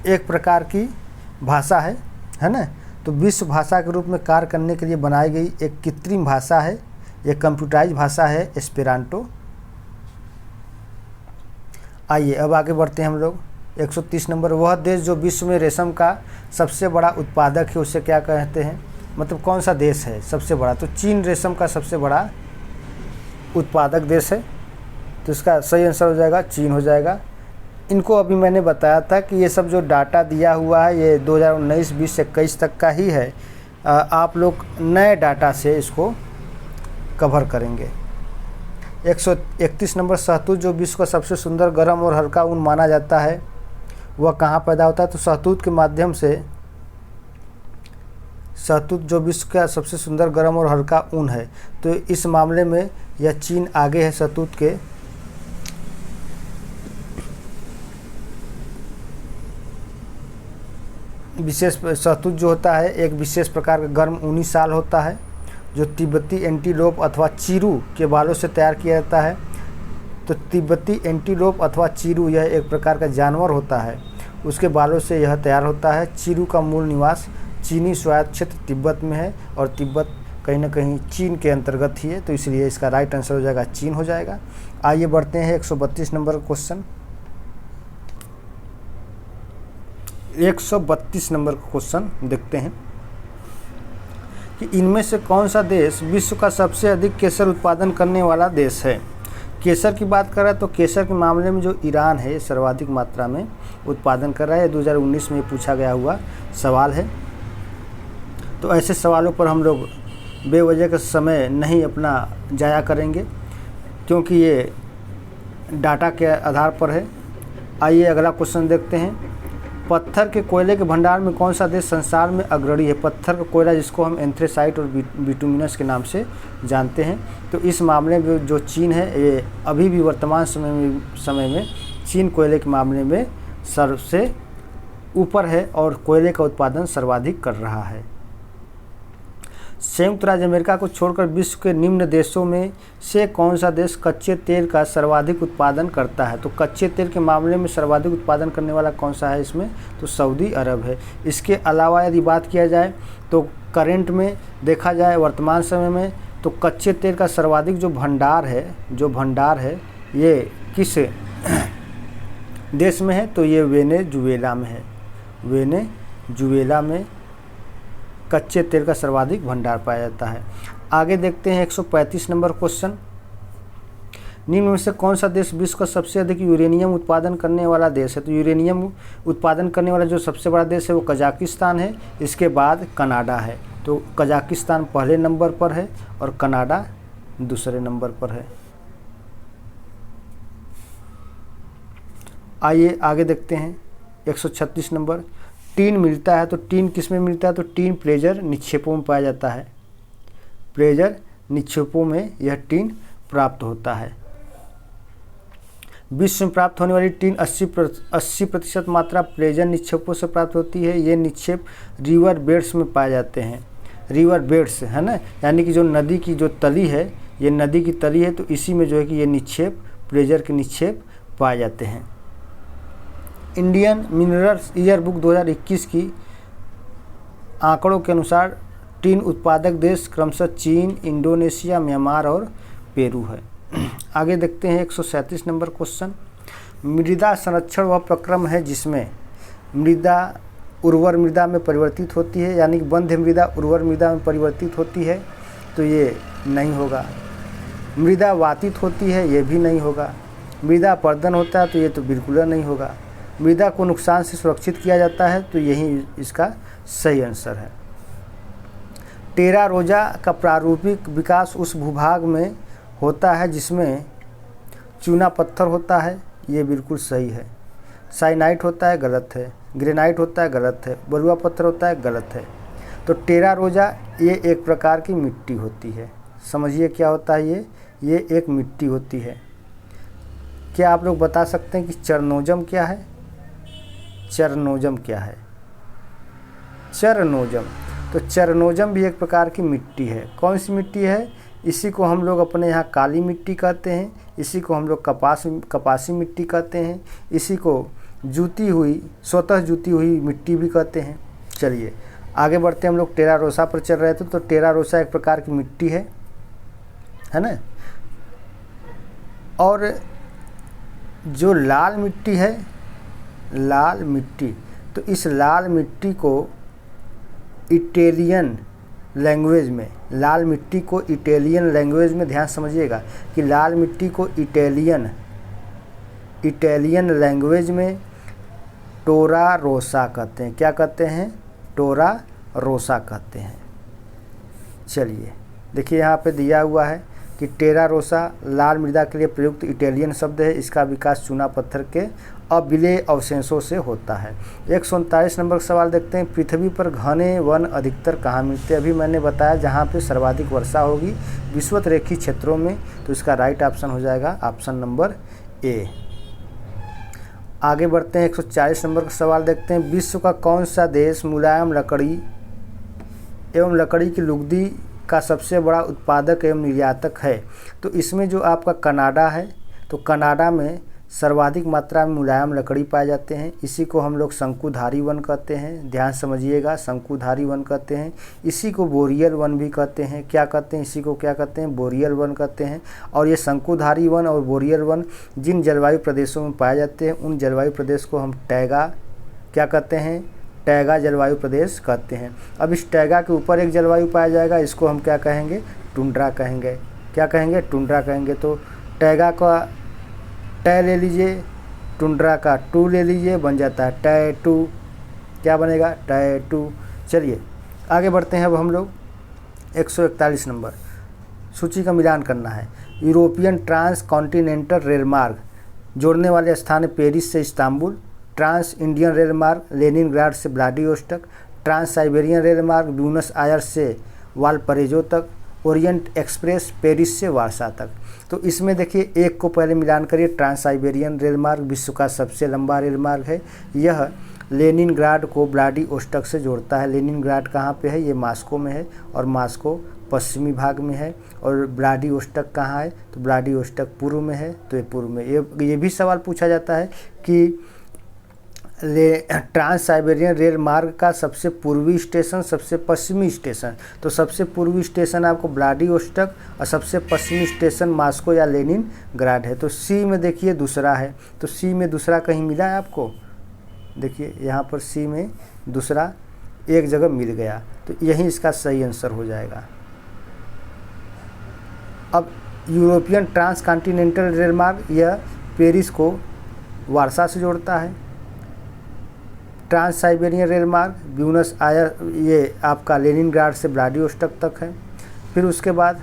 एक प्रकार की भाषा है ना। तो विश्व भाषा के रूप में कार्य करने के लिए बनाई गई एक कृत्रिम भाषा है। एक कंप्यूटराइज भाषा है एस्पेरांटो। आइए अब आगे बढ़ते हैं हम लोग। 130 नंबर, वह देश जो विश्व में रेशम का सबसे बड़ा उत्पादक है उसे क्या कहते हैं? मतलब कौन सा देश है सबसे बड़ा? तो चीन रेशम का सबसे बड़ा उत्पादक देश है, तो इसका सही आंसर हो जाएगा चीन हो जाएगा। इनको अभी मैंने बताया था कि ये सब जो डाटा दिया हुआ है ये 2019, 20, 21 तक का ही है। आप लोग नए डाटा से इसको कवर करेंगे। 131 नंबर, शहतूत जो विश्व का सबसे सुंदर, गर्म और हल्का ऊन माना जाता है, वह कहाँ पैदा होता है? तो शहतूत के माध्यम से, शहतूत जो विश्व का सबसे सुंदर, गर्म और हल्का ऊन है, तो इस मामले में यह चीन आगे है शहतूत के। विशेष शहतूत जो होता है एक विशेष प्रकार का गर्म ऊनी साल होता है, जो तिब्बती एंटीलोप अथवा चीरू के बालों से तैयार किया जाता है। तो तिब्बती एंटीलोप अथवा चीरू यह एक प्रकार का जानवर होता है, उसके बालों से यह तैयार होता है। चीरू का मूल निवास चीनी स्वायत्त क्षेत्र तिब्बत में है, और तिब्बत कहीं ना कहीं चीन के अंतर्गत ही है, तो इसलिए इसका राइट आंसर हो जाएगा चीन हो जाएगा। आइए बढ़ते हैं 132 नंबर का क्वेश्चन। 132 नंबर का क्वेश्चन देखते हैं कि इनमें से कौन सा देश विश्व का सबसे अधिक केसर उत्पादन करने वाला देश है? केसर की बात कर रहा है तो केसर के मामले में जो ईरान है सर्वाधिक मात्रा में उत्पादन कर रहा है। 2019 में पूछा गया हुआ सवाल है। तो ऐसे सवालों पर हम लोग बेवजह का समय नहीं अपना जाया करेंगे, क्योंकि ये डाटा के आधार पर है। आइए अगला क्वेश्चन देखते हैं। पत्थर के कोयले के भंडार में कौन सा देश संसार में अग्रणी है? पत्थर का कोयला जिसको हम एंथ्रेसाइट और बिटुमिनस के नाम से जानते हैं, तो इस मामले में जो चीन है ये अभी भी वर्तमान समय में चीन कोयले के मामले में सबसे ऊपर है और कोयले का उत्पादन सर्वाधिक कर रहा है। संयुक्त राज्य अमेरिका को छोड़कर विश्व के निम्न देशों में से कौन सा देश कच्चे तेल का सर्वाधिक उत्पादन करता है? तो कच्चे तेल के मामले में सर्वाधिक उत्पादन करने वाला कौन सा है इसमें? तो सऊदी अरब है। इसके अलावा यदि बात किया जाए तो करंट में देखा जाए वर्तमान समय में, तो कच्चे तेल का सर्वाधिक जो भंडार है ये किस देश में है? तो ये वेनेजुएला में है। वेनेजुएला में कच्चे तेल का सर्वाधिक भंडार पाया जाता है। आगे देखते हैं 135 नंबर क्वेश्चन। निम्न में से कौन सा देश विश्व का सबसे अधिक यूरेनियम उत्पादन करने वाला देश है? तो यूरेनियम उत्पादन करने वाला जो सबसे बड़ा देश है वो कजाकिस्तान है, इसके बाद कनाडा है। तो कजाकिस्तान पहले नंबर पर है और कनाडा दूसरे नंबर पर है। आइए आगे देखते हैं 136 नंबर। टीन मिलता है, तो टीन किस में मिलता है? तो टीन प्लेजर निक्षेपों में पाया जाता है। प्लेजर निक्षेपों में यह टीन प्राप्त होता है। विश्व में प्राप्त होने वाली टीन 80% मात्रा प्लेजर निक्षेपों से प्राप्त होती है। ये निक्षेप रिवर बेड्स में पाए जाते हैं। रिवर बेड्स है ना, यानी कि जो नदी की जो तली है, ये नदी की तली है, तो इसी में जो है कि ये निक्षेप प्लेजर के निक्षेप पाए जाते हैं। इंडियन मिनरल्स ईयर बुक 2021 की आंकड़ों के अनुसार टीन उत्पादक देश क्रमशः चीन, इंडोनेशिया, म्यांमार और पेरू है। आगे देखते हैं 137 नंबर क्वेश्चन। मृदा संरक्षण वह प्रक्रम है जिसमें मृदा उर्वर मृदा में परिवर्तित होती है, यानी कि बंध्य मृदा उर्वर मृदा में परिवर्तित होती है, तो ये नहीं होगा। मृदा वातित होती है, ये भी नहीं होगा। मृदा पर्दन होता है, तो ये तो बिल्कुल नहीं होगा। मृदा को नुकसान से सुरक्षित किया जाता है, तो यही इसका सही आंसर है। टेरा रोजा का प्रारूपिक विकास उस भूभाग में होता है जिसमें चूना पत्थर होता है, ये बिल्कुल सही है। साइनाइट होता है, गलत है। ग्रेनाइट होता है, गलत है। बलुआ पत्थर होता है, गलत है। तो टेरा रोजा ये एक प्रकार की मिट्टी होती है। समझिए क्या होता है ये एक मिट्टी होती है। क्या आप लोग बता सकते हैं कि चरनोजम क्या है? चरनोजम क्या है? चरनोजम, तो चरनोजम भी एक प्रकार की मिट्टी है। कौन सी मिट्टी है? इसी को हम लोग अपने यहाँ काली मिट्टी कहते हैं, इसी को हम लोग कपासी मिट्टी कहते हैं, इसी को स्वतः जुती हुई मिट्टी भी कहते हैं। चलिए आगे बढ़ते हैं, हम लोग टेरा रोसा पर चल रहे थे। तो टेरा रोसा एक प्रकार की मिट्टी है ना। और जो लाल मिट्टी है, लाल मिट्टी, तो इस लाल मिट्टी को इटालियन लैंग्वेज में, लाल मिट्टी को इटालियन लैंग्वेज में ध्यान समझिएगा कि लाल मिट्टी को इटालियन लैंग्वेज में टोरा रोसा कहते हैं। क्या कहते हैं? टोरा रोसा कहते हैं। चलिए देखिए यहाँ पे दिया हुआ है कि टेरा रोसा लाल मृदा के लिए प्रयुक्त इटालियन शब्द है। इसका विकास चूना पत्थर के अविलेय अवशेषों से होता है। 139 नंबर का सवाल देखते हैं। पृथ्वी पर घने वन अधिकतर कहाँ मिलते हैं? अभी मैंने बताया जहाँ पे सर्वाधिक वर्षा होगी विषुवत रेखीय क्षेत्रों में, तो इसका राइट ऑप्शन हो जाएगा ऑप्शन नंबर ए। आगे बढ़ते हैं 140 नंबर का सवाल देखते हैं। विश्व का कौन सा देश मुलायम लकड़ी एवं लकड़ी की लुगदी का सबसे बड़ा उत्पादक एवं निर्यातक है? तो इसमें जो आपका कनाडा है, तो कनाडा में सर्वाधिक मात्रा में मुलायम लकड़ी पाए जाते हैं। इसी को हम लोग शंकुधारी वन कहते हैं। ध्यान समझिएगा, शंकुधारी वन कहते हैं। इसी को बोरियल वन भी कहते हैं। क्या कहते हैं? इसी को क्या कहते हैं? बोरियल वन कहते हैं। और ये शंकुधारी वन और बोरियल वन जिन जलवायु प्रदेशों में पाए जाते हैं, उन जलवायु प्रदेश को हम टैगा क्या कहते हैं? टैगा जलवायु प्रदेश कहते हैं। अब इस टैगा के ऊपर एक जलवायु पाया जाएगा, इसको हम क्या कहेंगे? टुंड्रा कहेंगे। क्या कहेंगे? टुंड्रा कहेंगे। तो टैगा का टै ले लीजिए, टुंड्रा का टू ले लीजिए, बन जाता है टैटू। क्या बनेगा? टैटू। चलिए आगे बढ़ते हैं। अब हम लोग 141 नंबर सूची का मिलान करना है। यूरोपियन ट्रांस कॉन्टिनेंटल रेलमार्ग जोड़ने वाले स्थान पेरिस से इस्तांबुल। ट्रांस इंडियन रेलमार्ग लेनिनग्राड से व्लादिवोस्टोक। ट्रांस साइबेरियन रेलमार्ग ब्यूनस आयर्स से वालपरेजो तक। ओरिएंट एक्सप्रेस पेरिस से वारसा तक। तो इसमें देखिए एक को पहले मिलान करिए। ट्रांस साइबेरियन रेलमार्ग विश्व का सबसे लंबा रेलमार्ग है। यह लेनिनग्राड को व्लादिवोस्टोक से जोड़ता है। लेनिनग्राड कहाँ पे है? ये मॉस्को में है और मॉस्को पश्चिमी भाग में है। और व्लादिवोस्टोक कहाँ है? तो व्लादिवोस्टोक पूर्व में है, तो ये पूर्व में। ये भी सवाल पूछा जाता है कि ट्रांस साइबेरियन रेल मार्ग का सबसे पूर्वी स्टेशन, सबसे पश्चिमी स्टेशन। तो सबसे पूर्वी स्टेशन आपको व्लादिवोस्टोक और सबसे पश्चिमी स्टेशन मॉस्को या लेनिनग्राड है। तो सी में देखिए दूसरा है, तो सी में दूसरा कहीं मिला है आपको? देखिए यहाँ पर सी में दूसरा एक जगह मिल गया, तो यही इसका सही आंसर हो जाएगा। अब यूरोपियन ट्रांसकॉन्टिनेंटल रेल मार्ग, यह पेरिस को वारसा से जोड़ता है। ट्रांस साइबेरियन रेल मार्ग ब्यूनस आयर, ये आपका लेनिनग्राड से व्लादिवोस्टोक तक है। फिर उसके बाद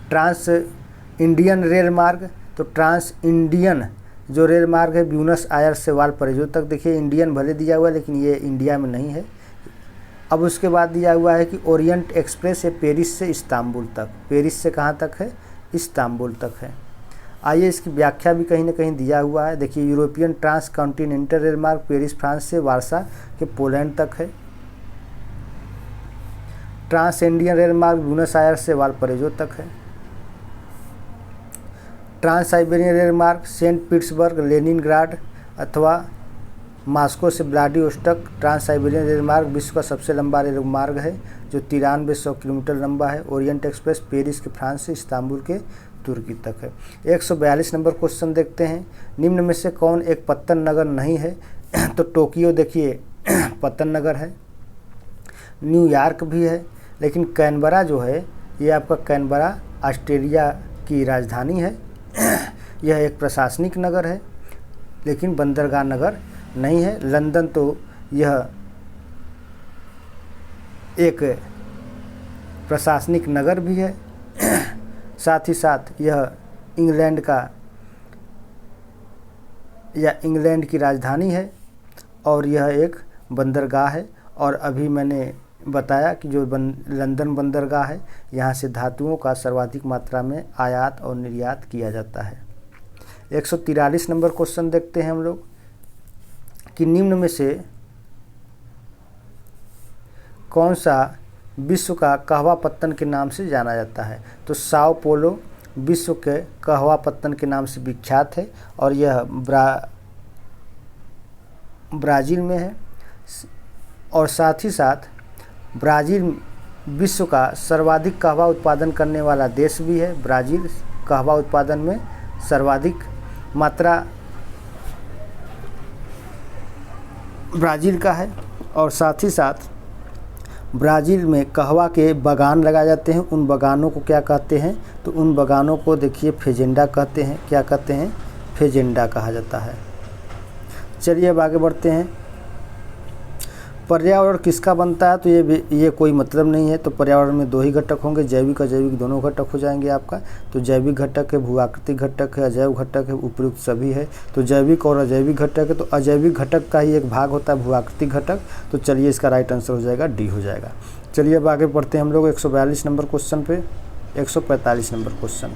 ट्रांस इंडियन रेल मार्ग, तो ट्रांस इंडियन जो रेल मार्ग है ब्यूनस आयर्स से वालपरेजो तक। देखिए इंडियन भले दिया हुआ है लेकिन ये इंडिया में नहीं है। अब उसके बाद दिया हुआ है कि ओरिएंट एक्सप्रेस है पेरिस से इस्तांबुल तक। पेरिस से कहाँ तक है? इस्तांबुल तक है। आइए इसकी व्याख्या भी कहीं ना कहीं दिया हुआ है। देखिए यूरोपियन ट्रांस कॉन्टिनेंटल रेल मार्ग पेरिस फ्रांस से वारसा के पोलैंड तक है। ट्रांस इंडियन रेल मार्ग ब्यूनस आयर्स से वालपरेजो तक है। ट्रांस साइबेरियन रेल मार्ग सेंट पीटर्सबर्ग, लेनिनग्राड अथवा मॉस्को से व्लादिवोस्टोक। ट्रांस साइबेरियन रेल मार्ग विश्व का सबसे लंबा रेल मार्ग है जो 9300 किलोमीटर लंबा है। ओरिएंट एक्सप्रेस पेरिस के फ्रांस से इस्तांबुल के तुर्की तक है। 142 नंबर क्वेश्चन देखते हैं। निम्न में से कौन एक पत्तन नगर नहीं है? तो टोक्यो देखिए पत्तन नगर है, न्यूयॉर्क भी है, लेकिन कैनबरा जो है ये आपका कैनबरा ऑस्ट्रेलिया की राजधानी है। यह एक प्रशासनिक नगर है लेकिन बंदरगाह नगर नहीं है। लंदन तो यह एक प्रशासनिक नगर भी है, साथ ही साथ यह इंग्लैंड की राजधानी है और यह एक बंदरगाह है। और अभी मैंने बताया कि जो लंदन बंदरगाह है यहाँ से धातुओं का सर्वाधिक मात्रा में आयात और निर्यात किया जाता है। 143 नंबर क्वेश्चन देखते हैं हम लोग कि निम्न में से कौन सा विश्व का कहवा पत्तन के नाम से जाना जाता है? तो साओ पोलो विश्व के कहवा पत्तन के नाम से विख्यात है और यह ब्राज़ील में है। और साथ ही साथ ब्राज़ील विश्व का सर्वाधिक कहवा उत्पादन करने वाला देश भी है। ब्राज़ील कहवा उत्पादन में सर्वाधिक मात्रा ब्राज़ील का है। और साथ ही साथ ब्राज़ील में कहवा के बागान लगाए जाते हैं। उन बागानों को क्या कहते हैं? तो उन बागानों को देखिए फेजेंडा कहते हैं। क्या कहते हैं? फेजेंडा कहा जाता है। चलिए अब आगे बढ़ते हैं। पर्यावरण किसका बनता है? तो ये कोई मतलब नहीं है। तो पर्यावरण में दो ही घटक होंगे, जैविक अजैविक दोनों घटक हो जाएंगे आपका। तो जैविक घटक है, भूआकृतिक घटक है, अजैव घटक है, उपयुक्त सभी है। तो जैविक और अजैविक घटक है। तो अजैविक घटक का ही एक भाग होता है भूआकृतिक घटक। तो चलिए इसका राइट आंसर हो जाएगा डी हो जाएगा। चलिए अब आगे बढ़ते हैं हम लोग 142 नंबर क्वेश्चन पे। 145 नंबर क्वेश्चन,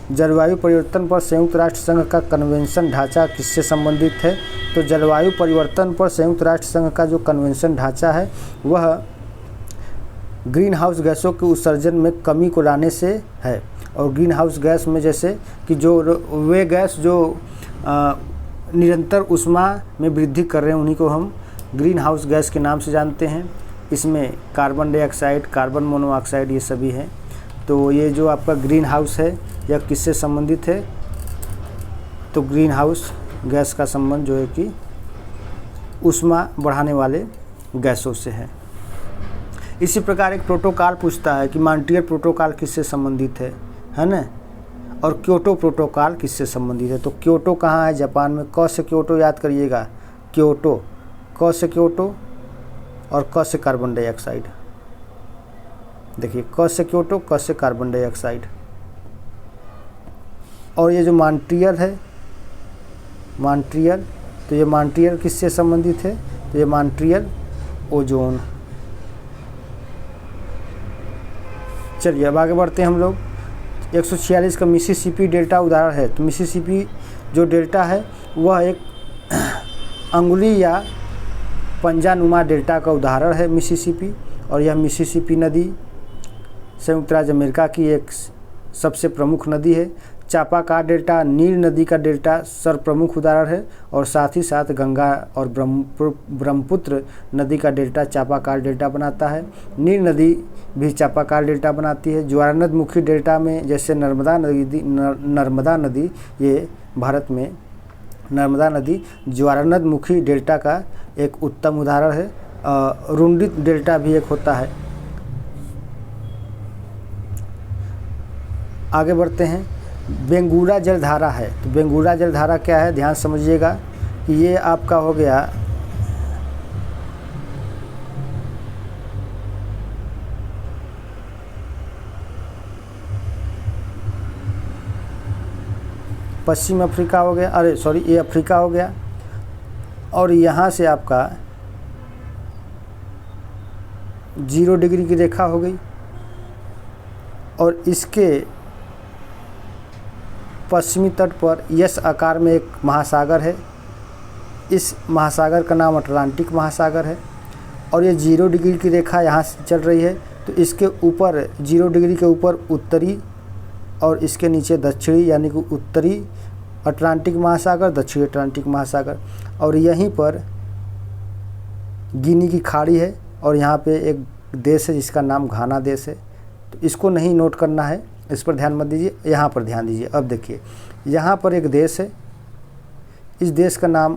जलवायु परिवर्तन पर संयुक्त राष्ट्र संघ का कन्वेंशन ढांचा किससे संबंधित है? तो जलवायु परिवर्तन पर संयुक्त राष्ट्र संघ का जो कन्वेंशन ढांचा है वह ग्रीन हाउस गैसों के उत्सर्जन में कमी को लाने से है। और ग्रीन हाउस गैस में जैसे कि जो वे गैस जो निरंतर ऊष्मा में वृद्धि कर रहे हैं उन्हीं को हम ग्रीन हाउस गैस के नाम से जानते हैं। इसमें कार्बन डाइऑक्साइड, कार्बन मोनोऑक्साइड ये सभी हैं। तो ये जो आपका ग्रीन हाउस है यह किससे संबंधित है? तो ग्रीन हाउस गैस का संबंध जो है कि ऊष्मा बढ़ाने वाले गैसों से है। इसी प्रकार एक प्रोटोकॉल पूछता है कि मॉन्ट्रियल प्रोटोकॉल किससे संबंधित है ना? और क्योटो प्रोटोकॉल किससे संबंधित है? तो क्योटो कहाँ है? जापान में। क से क्योटो याद करिएगा, क्योटो, क से क्योटो और क से कार्बन डाइऑक्साइड। देखिए क से क्योटो, क से कार्बन डाइऑक्साइड। और ये जो मॉन्ट्रियल है, मॉन्ट्रियल, तो ये मॉन्ट्रियल किससे संबंधित है? तो ये मॉन्ट्रियल ओजोन। चलिए अब आगे बढ़ते हैं हम लोग। 146 का मिसिसिपी डेल्टा उदाहरण है। तो मिसिसिपी जो डेल्टा है वह एक अंगुली या पंजानुमा डेल्टा का उदाहरण है मिसिसिपी। और यह मिसिसिपी नदी संयुक्त राज्य अमेरिका की एक सबसे प्रमुख नदी है। चापाकार डेल्टा नील नदी का डेल्टा सर्वप्रमुख उदाहरण है। और साथ ही साथ गंगा और ब्रह्मपुत्र नदी का डेल्टा चापाकार डेल्टा बनाता है। नील नदी भी चापाकार डेल्टा बनाती है। ज्वारनद मुखी डेल्टा में जैसे नर्मदा नदी ये भारत में नर्मदा नदी ज्वारनद मुखी डेल्टा का एक उत्तम उदाहरण है। रुंडित डेल्टा भी एक होता है। आगे बढ़ते हैं। बेंगुरा जलधारा है, तो बेंगुरा जलधारा क्या है, ध्यान समझिएगा कि ये आपका हो गया पश्चिम अफ्रीका हो गया, अरे सॉरी ये अफ्रीका हो गया, और यहाँ से आपका 0 डिग्री की रेखा हो गई, और इसके पश्चिमी तट पर एस आकार में एक महासागर है। इस महासागर का नाम अटलांटिक महासागर है, और ये 0 डिग्री की रेखा यहाँ से चल रही है। तो इसके ऊपर 0 डिग्री के ऊपर उत्तरी और इसके नीचे दक्षिणी, यानी कि उत्तरी अटलांटिक महासागर, दक्षिणी अटलांटिक महासागर, और यहीं पर गिनी की खाड़ी है, और यहाँ पे एक देश है जिसका नाम घाना देश है। तो इसको नहीं नोट करना है, इस पर ध्यान मत दीजिए, यहाँ पर ध्यान दीजिए। अब देखिए यहाँ पर एक देश है, इस देश का नाम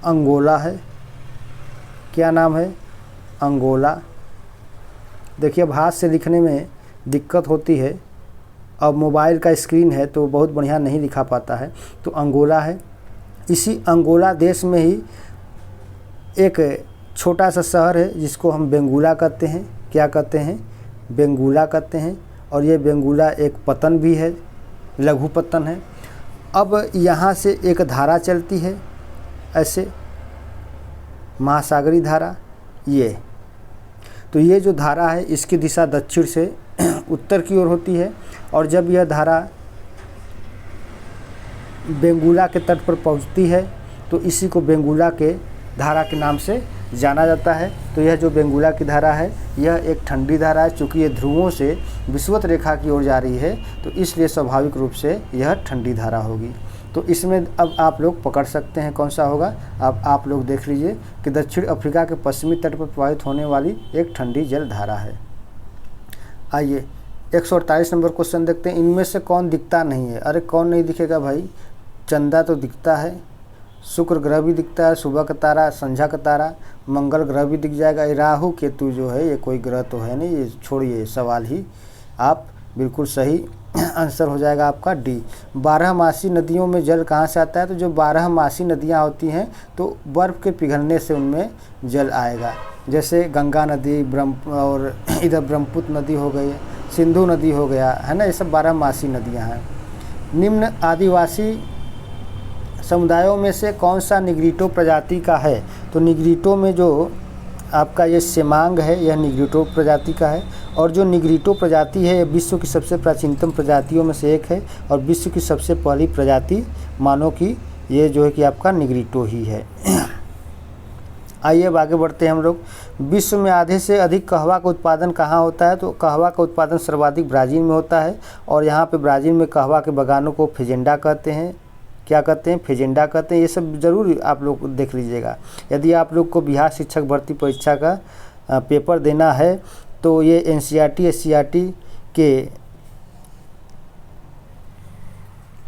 अंगोला है। क्या नाम है? अंगोला। देखिए अब हाथ से लिखने में दिक्कत होती है, अब मोबाइल का स्क्रीन है तो बहुत बढ़िया नहीं लिखा पाता है। तो अंगोला है। इसी अंगोला देश में ही एक छोटा सा शहर है जिसको हम बेंगुला कहते हैं। क्या कहते हैं? बेंगुला कहते हैं। और ये बेंगुला एक पतन भी है, लघु पतन है। अब यहाँ से एक धारा चलती है ऐसे, महासागरी धारा ये। तो ये जो धारा है इसकी दिशा दक्षिण से उत्तर की ओर होती है, और जब यह धारा बेंगुला के तट पर पहुँचती है तो इसी को बेंगुला के धारा के नाम से जाना जाता है। तो यह जो बेंगुला की धारा है यह एक ठंडी धारा है, चूँकि ये ध्रुवों से विषुवत रेखा की ओर जा रही है तो इसलिए स्वाभाविक रूप से यह ठंडी धारा होगी। तो इसमें अब आप लोग पकड़ सकते हैं कौन सा होगा। अब आप लोग देख लीजिए कि दक्षिण अफ्रीका के पश्चिमी तट पर प्रवाहित होने वाली एक ठंडी जल धारा है। आइए 148 नंबर क्वेश्चन देखते हैं। इनमें से कौन दिखता नहीं है? अरे कौन नहीं दिखेगा भाई? चंदा तो दिखता है, शुक्र ग्रह भी दिखता है, सुबह का तारा, संध्या का तारा, मंगल ग्रह भी दिख जाएगा। राहु केतु जो है ये कोई ग्रह तो है नहीं, ये छोड़िए सवाल ही। आप बिल्कुल सही आंसर हो जाएगा आपका डी। 12मासी नदियों में जल कहाँ से आता है? तो जो 12मासी नदियाँ होती हैं तो बर्फ़ के पिघलने से उनमें जल आएगा। जैसे गंगा नदी, और इधर ब्रह्मपुत्र नदी हो गई, सिंधु नदी हो गया, है ना, ये सब 12मासी नदियाँ हैं। निम्न आदिवासी समुदायों में से कौन सा निग्रिटो प्रजाति का है? तो निग्रिटो में जो आपका ये सेमांग है यह निग्रिटो प्रजाति का है, और जो निग्रिटो प्रजाति है यह विश्व की सबसे प्राचीनतम प्रजातियों में से एक है, और विश्व की सबसे पहली प्रजाति मानो कि ये जो है कि आपका निग्रिटो ही है। आइए अब आगे बढ़ते हैं हम लोग। विश्व में आधे से अधिक कहवा का उत्पादन कहाँ होता है? तो कहवा का उत्पादन सर्वाधिक ब्राज़ील में होता है, और यहाँ पे ब्राज़ील में कहवा के बागानों को फेजेंडा कहते हैं। क्या कहते हैं? फेजेंडा कहते हैं। ये सब ज़रूर आप लोग देख लीजिएगा। यदि आप लोग को बिहार शिक्षक भर्ती परीक्षा का पेपर देना है तो ये NCERT SCERT के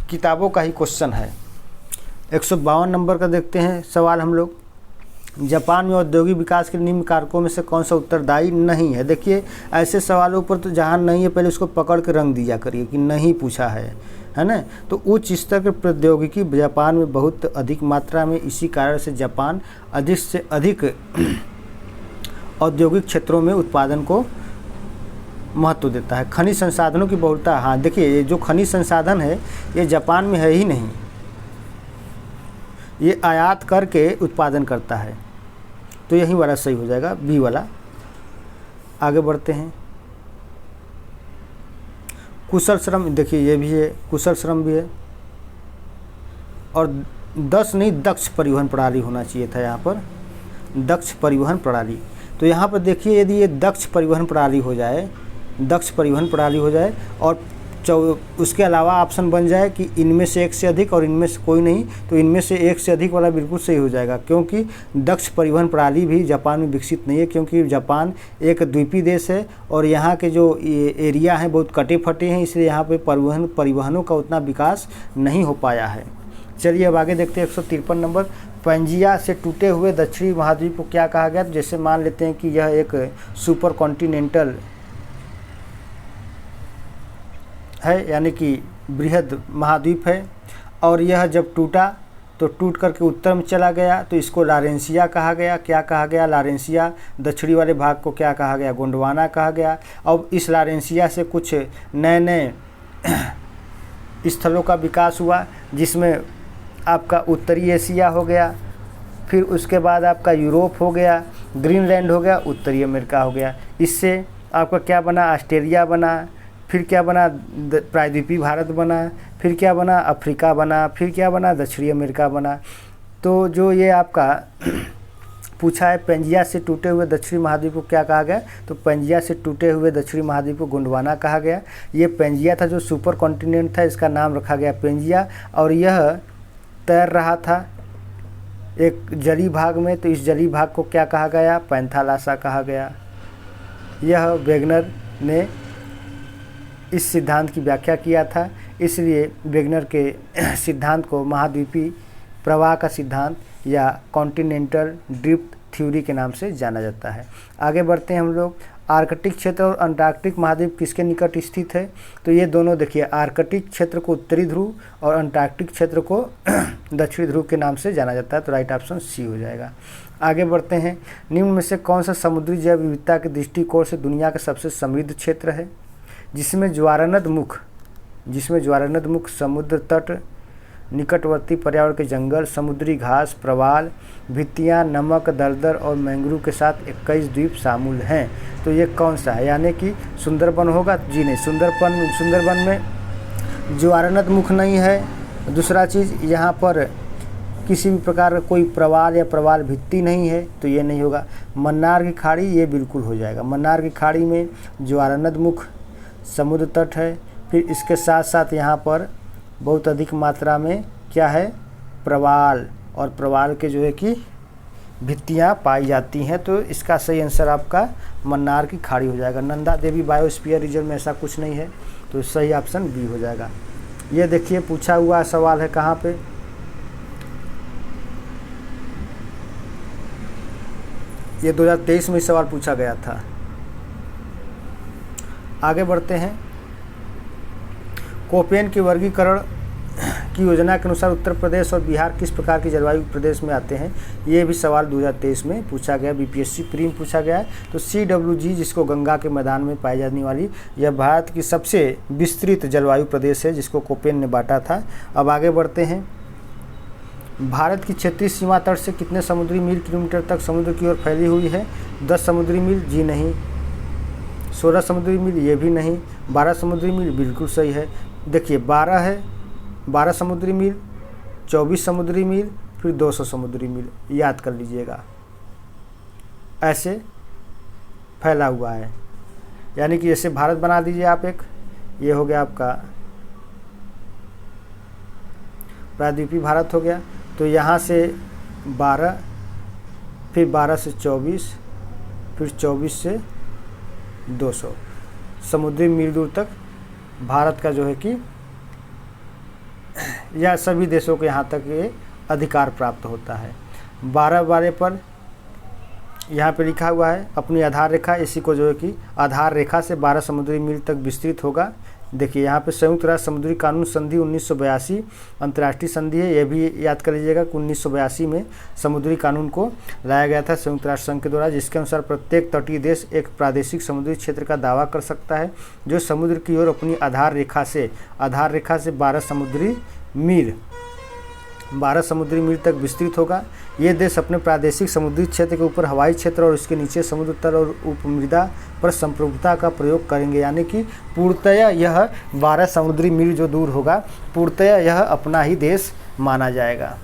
किताबों का ही क्वेश्चन है। 152 नंबर का देखते हैं सवाल हम लोग। जापान में औद्योगिक विकास के निम्न कारकों में से कौन सा उत्तरदायी नहीं है? देखिए ऐसे सवालों पर तो जहाँ नहीं है पहले उसको पकड़ के रंग दिया करिए कि नहीं पूछा है ना। तो उच्च स्तर की प्रौद्योगिकी जापान में बहुत अधिक मात्रा में, इसी कारण से जापान अधिक से अधिक औद्योगिक क्षेत्रों में उत्पादन को महत्व देता है। खनिज संसाधनों की बहुलता, हाँ देखिए ये जो खनिज संसाधन है ये जापान में है ही नहीं, ये आयात करके उत्पादन करता है। तो यही वाला सही हो जाएगा, बी वाला। आगे बढ़ते हैं। कुशल श्रम, देखिए ये भी है, कुशल श्रम भी है, और 10 नहीं दक्ष परिवहन प्रणाली होना चाहिए था यहाँ पर, दक्ष परिवहन प्रणाली। तो यहाँ पर देखिए यदि ये दक्ष परिवहन प्रणाली हो जाए, दक्ष परिवहन प्रणाली हो जाए, और उसके अलावा ऑप्शन बन जाए कि इनमें से एक से अधिक और इनमें से कोई नहीं, तो इनमें से एक से अधिक वाला बिल्कुल सही हो जाएगा, क्योंकि दक्ष परिवहन प्रणाली भी जापान में विकसित नहीं है, क्योंकि जापान एक द्वीपीय देश है और यहाँ के जो एरिया हैं बहुत कटे फटे हैं, इसलिए यहाँ पे परिवहनों का उतना विकास नहीं हो पाया है। चलिए अब आगे देखते हैं 153 नंबर। पैंजिया से टूटे हुए दक्षिणी महाद्वीप को क्या कहा गया? तो जैसे मान लेते हैं कि यह एक सुपर कॉन्टिनेंटल है, यानी कि बृहद महाद्वीप है। और यह जब टूटा तो टूट करके उत्तर में चला गया, तो इसको लारेंसिया कहा गया। क्या कहा गया? लारेंसिया। दक्षिणी वाले भाग को क्या कहा गया? गोंडवाना कहा गया। अब इस लारेंसिया से कुछ नए नए स्थलों का विकास हुआ, जिसमें आपका उत्तरी एशिया हो गया, फिर उसके बाद आपका यूरोप हो गया, ग्रीनलैंड हो गया, उत्तरी अमेरिका हो गया। इससे आपका क्या बना? ऑस्ट्रेलिया बना, फिर क्या बना? प्रायद्वीपीय भारत बना, फिर क्या बना? अफ्रीका बना, फिर क्या बना? दक्षिणी अमेरिका बना। तो जो ये आपका पूछा है पेंजिया से टूटे हुए दक्षिणी महाद्वीप को क्या कहा गया? तो पेंजिया से टूटे हुए दक्षिणी महाद्वीप को गोंडवाना कहा गया। ये पेंजिया था जो सुपर कॉन्टिनेंट था, इसका नाम रखा गया पेंजिया। और यह तैर रहा था एक जली भाग में, तो इस जली भाग को क्या कहा गया? पैंथालासा कहा गया। यह वेगनर ने इस सिद्धांत की व्याख्या किया था, इसलिए वेगनर के सिद्धांत को महाद्वीपीय प्रवाह का सिद्धांत या कॉन्टिनेंटल ड्रिफ्ट थ्योरी के नाम से जाना जाता है। आगे बढ़ते हैं हम लोग। आर्कटिक क्षेत्र और अंटार्कटिक महाद्वीप किसके निकट स्थित है? तो ये दोनों देखिए, आर्कटिक क्षेत्र को उत्तरी ध्रुव और अंटार्कटिक क्षेत्र को दक्षिणी ध्रुव के नाम से जाना जाता है। तो राइट ऑप्शन सी हो जाएगा। आगे बढ़ते हैं। निम्न में से कौन सा समुद्री जैव विविधता के दृष्टिकोण से दुनिया का सबसे समृद्ध क्षेत्र है? जिसमें ज्वारनद मुख, समुद्र तट, निकटवर्ती पर्यावरण के जंगल, समुद्री घास, प्रवाल, भित्तियाँ, नमक, दलदल और मैंग्रोव के साथ 21 द्वीप शामिल हैं। तो ये कौन सा है? यानी कि सुंदरबन होगा? जी नहीं, सुंदरबन में ज्वारनद मुख नहीं है। दूसरा चीज़, यहाँ पर किसी भी प्रकार का कोई प्रवाल या प्रवाल भित्ति नहीं है, तो ये नहीं होगा। मन्नार की खाड़ी, ये बिल्कुल हो जाएगा। मन्नार की खाड़ी में ज्वारनद मुख, समुद्र तट है, फिर इसके साथ साथ यहाँ पर बहुत अधिक मात्रा में क्या है? प्रवाल, और प्रवाल के जो है कि भित्तियाँ पाई जाती हैं। तो इसका सही आंसर आपका मन्नार की खाड़ी हो जाएगा। नंदा देवी बायोस्फीयर रिजर्व में ऐसा कुछ नहीं है, तो सही ऑप्शन बी हो जाएगा। ये देखिए पूछा हुआ सवाल है कहाँ पे? ये 2023 में सवाल पूछा गया था। आगे बढ़ते हैं। कोपेन के वर्गीकरण की योजना के अनुसार उत्तर प्रदेश और बिहार किस प्रकार की जलवायु प्रदेश में आते हैं? ये भी सवाल 2023 में पूछा गया, बीपीएससी प्री में पूछा गया है। तो CWG, जिसको गंगा के मैदान में पाई जाने वाली, यह भारत की सबसे विस्तृत जलवायु प्रदेश है, जिसको कोपेन ने बांटा था। अब आगे बढ़ते हैं। भारत की क्षेत्रीय सीमा तट से कितने समुद्री मील किलोमीटर तक समुद्र की ओर फैली हुई है? 10 समुद्री मील? जी नहीं। 16 समुद्री मील? ये भी नहीं। 12 समुद्री मील? बिल्कुल सही है। देखिए 12 है, 12 समुद्री मील, 24 समुद्री मील, फिर 200 समुद्री मील, याद कर लीजिएगा। ऐसे फैला हुआ है, यानी कि जैसे भारत बना दीजिए आप एक, ये हो गया आपका प्रायद्वीपीय भारत हो गया। तो यहाँ से 12, फिर 12 से 24, फिर 24 से 200 समुद्री मील दूर तक भारत का जो है कि यह सभी देशों के यहाँ तक ये अधिकार प्राप्त होता है। 12 वाले पर यहाँ पे लिखा हुआ है अपनी आधार रेखा, इसी को जो है कि आधार रेखा से 12 समुद्री मील तक विस्तृत होगा। देखिए यहाँ पे संयुक्त राष्ट्र समुद्री कानून संधि 1982 अंतर्राष्ट्रीय संधि है, यह भी याद कर लीजिएगा कि 1982 में समुद्री कानून को लाया गया था संयुक्त राष्ट्र संघ के द्वारा, जिसके अनुसार प्रत्येक तटीय देश एक प्रादेशिक समुद्री क्षेत्र का दावा कर सकता है जो समुद्र की ओर अपनी आधार रेखा से 12 समुद्री मील तक विस्तृत होगा। ये देश अपने प्रादेशिक समुद्री क्षेत्र के ऊपर हवाई क्षेत्र और उसके नीचे समुद्र तल और उपमृदा पर संप्रभुता का प्रयोग करेंगे, यानी कि पूर्णतया यह 12 समुद्री मील जो दूर होगा, पूर्णतया यह अपना ही देश माना जाएगा।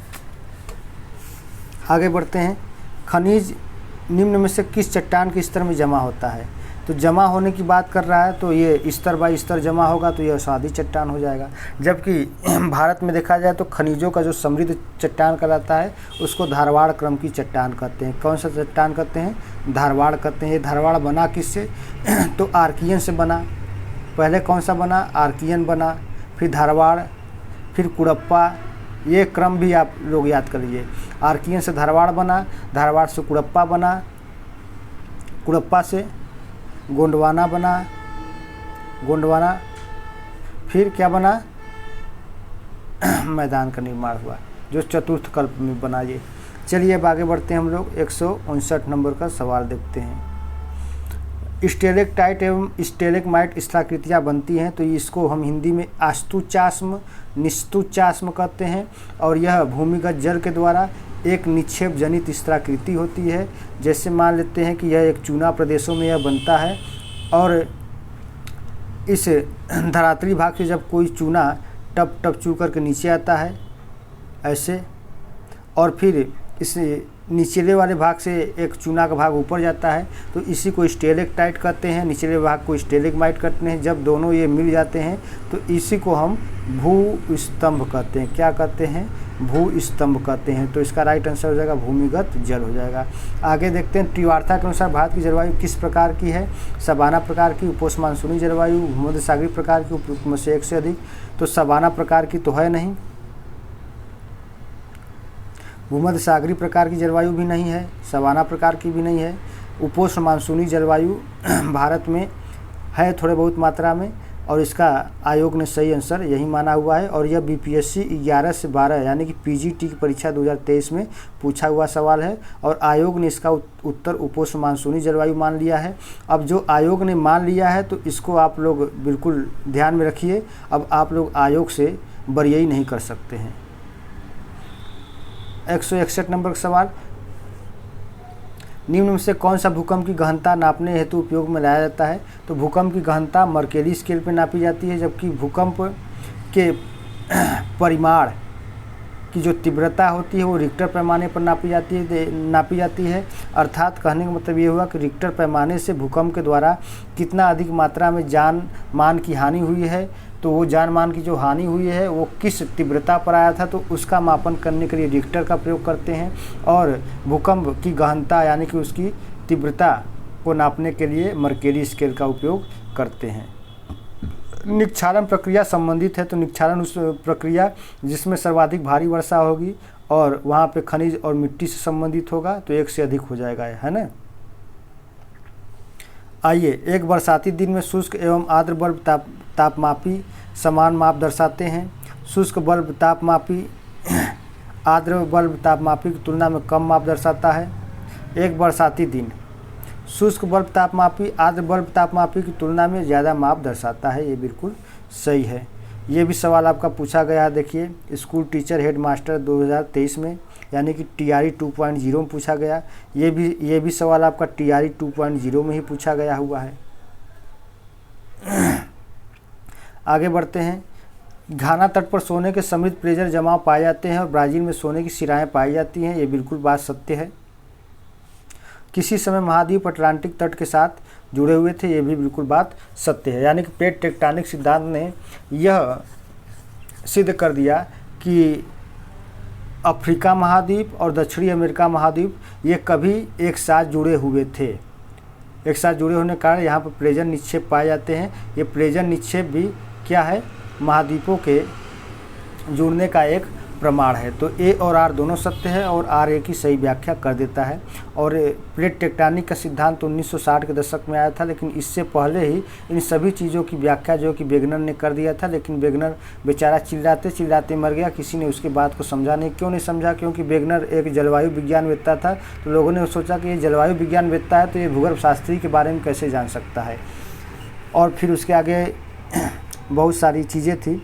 आगे बढ़ते हैं। खनिज निम्न में से किस चट्टान के स्तर में जमा होता है? तो जमा होने की बात कर रहा है, तो ये स्तर बाय स्तर जमा होगा, तो यह स्वादी चट्टान हो जाएगा। जबकि भारत में देखा जाए तो खनिजों का जो समृद्ध चट्टान कहलाता है उसको धारवाड़ क्रम की चट्टान कहते हैं। कौन सा चट्टान कहते हैं? धारवाड़ कहते हैं। ये धारवाड़ बना किससे? तो आर्कियन से बना। पहले कौन सा बना? आर्कियन बना, फिर धारवाड़, फिर कुड़प्पा। ये क्रम भी आप लोग याद कर लीजिए। आर्कियन से धारवाड़ बना, धारवाड़ से कुड़प्पा बना, कुड़प्पा से गोंडवाना बना, गोंडवाना फिर क्या बना, मैदान का निर्माण हुआ, जो चतुर्थ कल्प में बना। ये चलिए अब आगे बढ़ते हैं, हम लोग 159 नंबर का सवाल देखते हैं। स्टेलेक्टाइट एवं स्टेलेग्माइट स्थलाकृतियाँ बनती हैं, तो इसको हम हिंदी में आस्तुचास्म, निस्तुचास्म कहते हैं, और यह भूमिगत जल के द्वारा एक निक्षेप जनित स्थलाकृति होती है। जैसे मान लेते हैं कि यह एक चूना प्रदेशों में यह बनता है, और इस धरातली भाग से जब कोई चूना टप टप चू करके नीचे आता है ऐसे, और फिर इस निचले वाले भाग से एक चूना का भाग ऊपर जाता है, तो इसी को स्टेलेक्टाइट कहते हैं, निचले भाग को स्टेलेग्माइट कहते हैं। जब दोनों ये मिल जाते हैं तो इसी को हम भू स्तंभ कहते हैं। क्या कहते हैं? भू स्तंभ कहते हैं। तो इसका राइट आंसर हो जाएगा भूमिगत जल हो जाएगा। आगे देखते हैं, त्रिवार्ता के अनुसार भारत की जलवायु किस प्रकार की है? सवाना प्रकार की, उपोष्ण मानसूनी जलवायु, भूमध्य सागरीय प्रकार की, उपयुक्त में से एक से अधिक। तो सवाना प्रकार की तो है नहीं, भूमध्य सागरीय प्रकार की जलवायु भी नहीं है, सवाना प्रकार की भी नहीं है। उपोष्ण मानसूनी जलवायु भारत में है थोड़े बहुत मात्रा में, और इसका आयोग ने सही आंसर यही माना हुआ है। और यह बीपीएससी 11 से 12 यानी कि पीजीटी की परीक्षा 2023 में पूछा हुआ सवाल है, और आयोग ने इसका उत्तर उपोष्ण मानसूनी जलवायु मान लिया है। अब जो आयोग ने मान लिया है तो इसको आप लोग बिल्कुल ध्यान में रखिए। अब आप लोग आयोग से बरियाई नहीं कर सकते हैं। 161 नंबर का सवाल, निम्न में से कौन सा भूकंप की गहनता नापने हेतु उपयोग में लाया जाता है? तो भूकंप की गहनता मर्केली स्केल पर नापी जाती है, जबकि भूकंप के परिमाण की जो तीव्रता होती है वो रिक्टर पैमाने पर नापी जाती है। अर्थात कहने का मतलब ये हुआ कि रिक्टर पैमाने से भूकंप के द्वारा कितना अधिक मात्रा में जान मान की हानि हुई है, तो वो जान मान की जो हानि हुई है वो किस तीव्रता पर आया था, तो उसका मापन करने के लिए रिक्टर का प्रयोग करते हैं। और भूकंप की गहनता यानी कि उसकी तीव्रता को नापने के लिए मर्केली स्केल का उपयोग करते हैं। निक्षालन प्रक्रिया संबंधित है, तो निक्षालन उस प्रक्रिया जिसमें सर्वाधिक भारी वर्षा होगी और वहाँ पे खनिज और मिट्टी से संबंधित होगा, तो एक से अधिक हो जाएगा, है ना। आइए, एक बरसाती दिन में शुष्क एवं आर्द्र बल्ब तापमापी समान माप दर्शाते हैं। शुष्क बल्ब तापमापी आर्द्र बल्ब तापमापी की तुलना में कम माप दर्शाता है। एक बरसाती दिन शुष्क बल्ब तापमापी आर्द्र बल्ब तापमापी की तुलना में ज़्यादा माप दर्शाता है। ये बिल्कुल सही है। ये भी सवाल आपका पूछा गया है, देखिए स्कूल टीचर हेड मास्टर 2023 में, यानी कि TRE 2.0 में पूछा गया। ये भी सवाल आपका TRE 2.0 में ही पूछा गया हुआ है। आगे बढ़ते हैं, घाना तट पर सोने के समृद्ध पेयजल जमाव पाए जाते हैं और ब्राज़ील में सोने की सिराएं पाई जाती हैं। ये बिल्कुल बात सत्य है। किसी समय महाद्वीप अटलांटिक तट के साथ जुड़े हुए थे, ये भी बिल्कुल बात सत्य है। यानी कि प्लेट टेक्टोनिक सिद्धांत ने यह सिद्ध कर दिया कि अफ्रीका महाद्वीप और दक्षिणी अमेरिका महाद्वीप ये कभी एक साथ जुड़े हुए थे। एक साथ जुड़े होने के कारण यहाँ पर प्लेजर निक्षेप पाए जाते हैं। ये प्लेजर निक्षेप भी क्या है? महाद्वीपों के जुड़ने का एक प्रमाण है। तो ए और आर दोनों सत्य है और आर ए की सही व्याख्या कर देता है। और प्लेट टेक्टोनिक का सिद्धांत तो 1960 के दशक में आया था, लेकिन इससे पहले ही इन सभी चीज़ों की व्याख्या जो कि वेगनर ने कर दिया था। लेकिन वेगनर बेचारा चिल्लाते चिल्लाते मर गया, किसी ने उसकी बात को समझा नहीं। क्यों नहीं समझा? क्योंकि वेगनर एक जलवायु विज्ञानवेत्ता था, तो लोगों ने सोचा कि ये जलवायु विज्ञानवेत्ता है तो ये भूगर्भ शास्त्री के बारे में कैसे जान सकता है। और फिर उसके आगे बहुत सारी चीज़ें थी।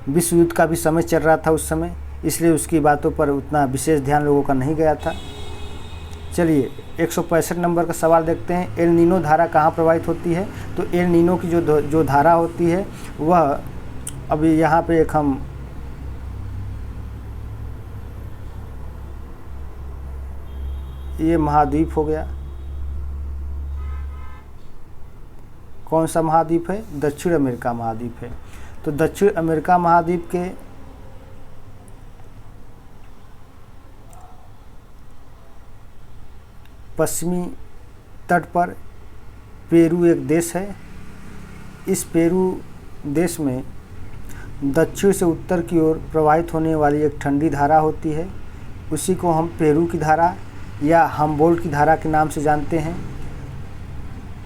विश्व युद्ध का भी समय चल रहा था उस समय, इसलिए उसकी बातों पर उतना विशेष ध्यान लोगों का नहीं गया था। चलिए 165 नंबर का सवाल देखते हैं। एल नीनो धारा कहाँ प्रवाहित होती है? तो एल नीनो की जो धारा होती है वह अभी यहाँ पे एक हम ये महाद्वीप हो गया। कौन सा महाद्वीप है? दक्षिण अमेरिका महाद्वीप है। तो दक्षिण अमेरिका महाद्वीप के पश्चिमी तट पर पेरू एक देश है। इस पेरू देश में दक्षिण से उत्तर की ओर प्रवाहित होने वाली एक ठंडी धारा होती है। उसी को हम पेरू की धारा या हम्बोल्ट की धारा के नाम से जानते हैं।